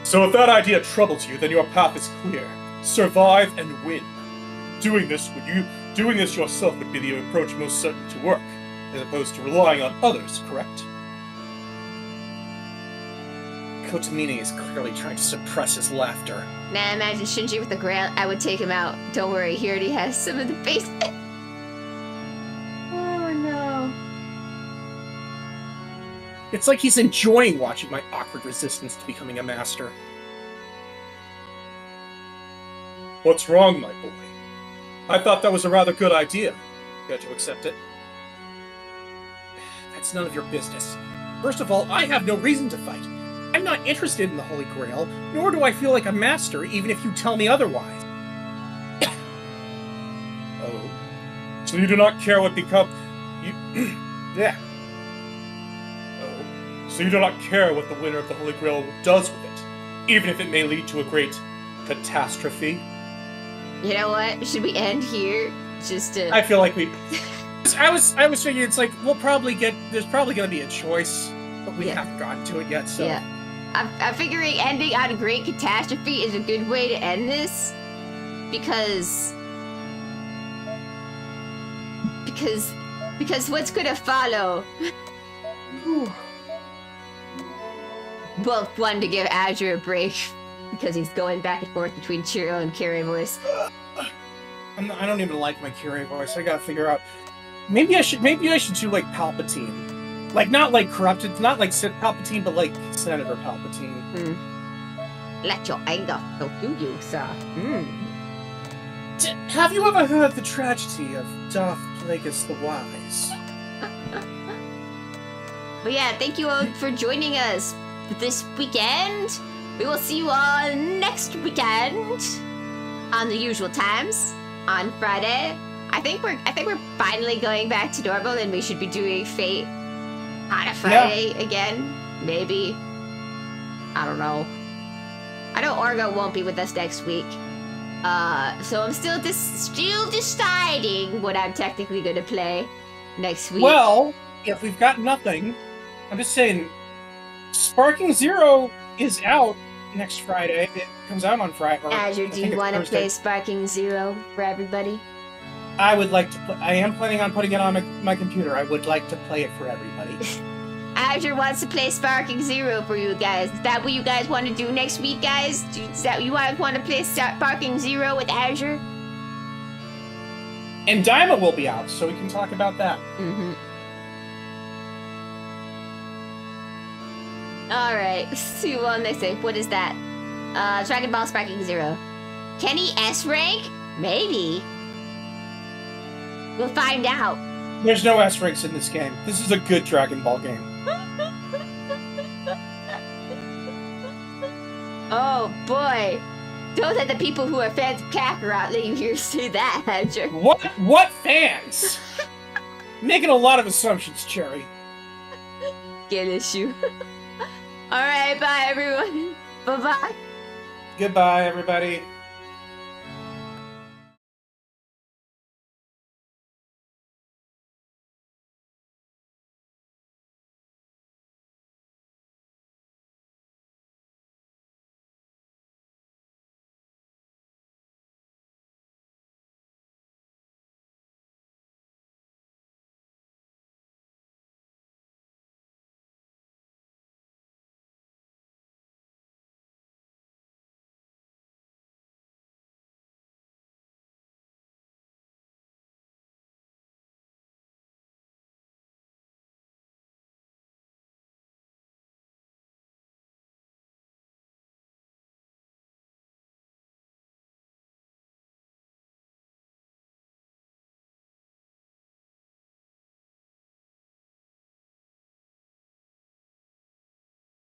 So if that idea troubles you, then your path is clear. Survive and win. Doing this yourself would be the approach most certain to work, as opposed to relying on others, correct? Kotomine is clearly trying to suppress his laughter. Nah, imagine Shinji with the Grail. I would take him out. Don't worry, he already has some of the base. Oh no. It's like he's enjoying watching my awkward resistance to becoming a master. What's wrong, my boy? I thought that was a rather good idea. Care to accept it? That's none of your business. First of all, I have no reason to fight. I'm not interested in the Holy Grail, nor do I feel like a master, even if you tell me otherwise. Oh. So you do not care what becomes... Yeah. Oh. So you do not care what the winner of the Holy Grail does with it, even if it may lead to a great catastrophe? You know what? Should we end here? Just to... I feel like we... I was thinking it's like, there's probably going to be a choice, but we haven't gotten to it yet, so... Yeah. I'm figuring ending on a great catastrophe is a good way to end this, because what's gonna follow? Well, one, to give Azure a break, because he's going back and forth between Chiro and Kyrie voice. I don't even like my Kyrie voice. I gotta figure out... Maybe I should do like Palpatine. Like, not like corrupted, not like Sith Palpatine, but like Senator Palpatine. Let your anger flow through you, sir. Have you ever heard the tragedy of Darth Plagueis the Wise? But yeah, thank you all for joining us this weekend. We will see you all next weekend on the usual times on Friday. I think we're finally going back to normal, and we should be doing Fate on a Friday again. Maybe. I don't know. I know Orgo won't be with us next week. So I'm still deciding what I'm technically gonna play next week. Well, if we've got nothing, I'm just saying, Sparking Zero is out next Friday. It comes out on Friday. Azure, do you want to play Sparking Zero for everybody? I would like to play. I am planning on putting it on my computer. I would like to play it for everybody. Azure wants to play Sparking Zero for you guys. Is that what you guys want to do next week, guys? Is that you guys want to play Sparking Zero with Azure? And Daima will be out, so we can talk about that. Mm-hmm. Alright, see you all next week. What is that? Dragon Ball Sparking Zero. Can he S rank? Maybe. We'll find out. There's no S ranks in this game. This is a good Dragon Ball game. Oh boy. Don't let the people who are fans of Kakarot let you hear say that, Azure. What fans? Making a lot of assumptions, Cherry. Get issue. Alright, bye everyone. Bye-bye. Goodbye, everybody.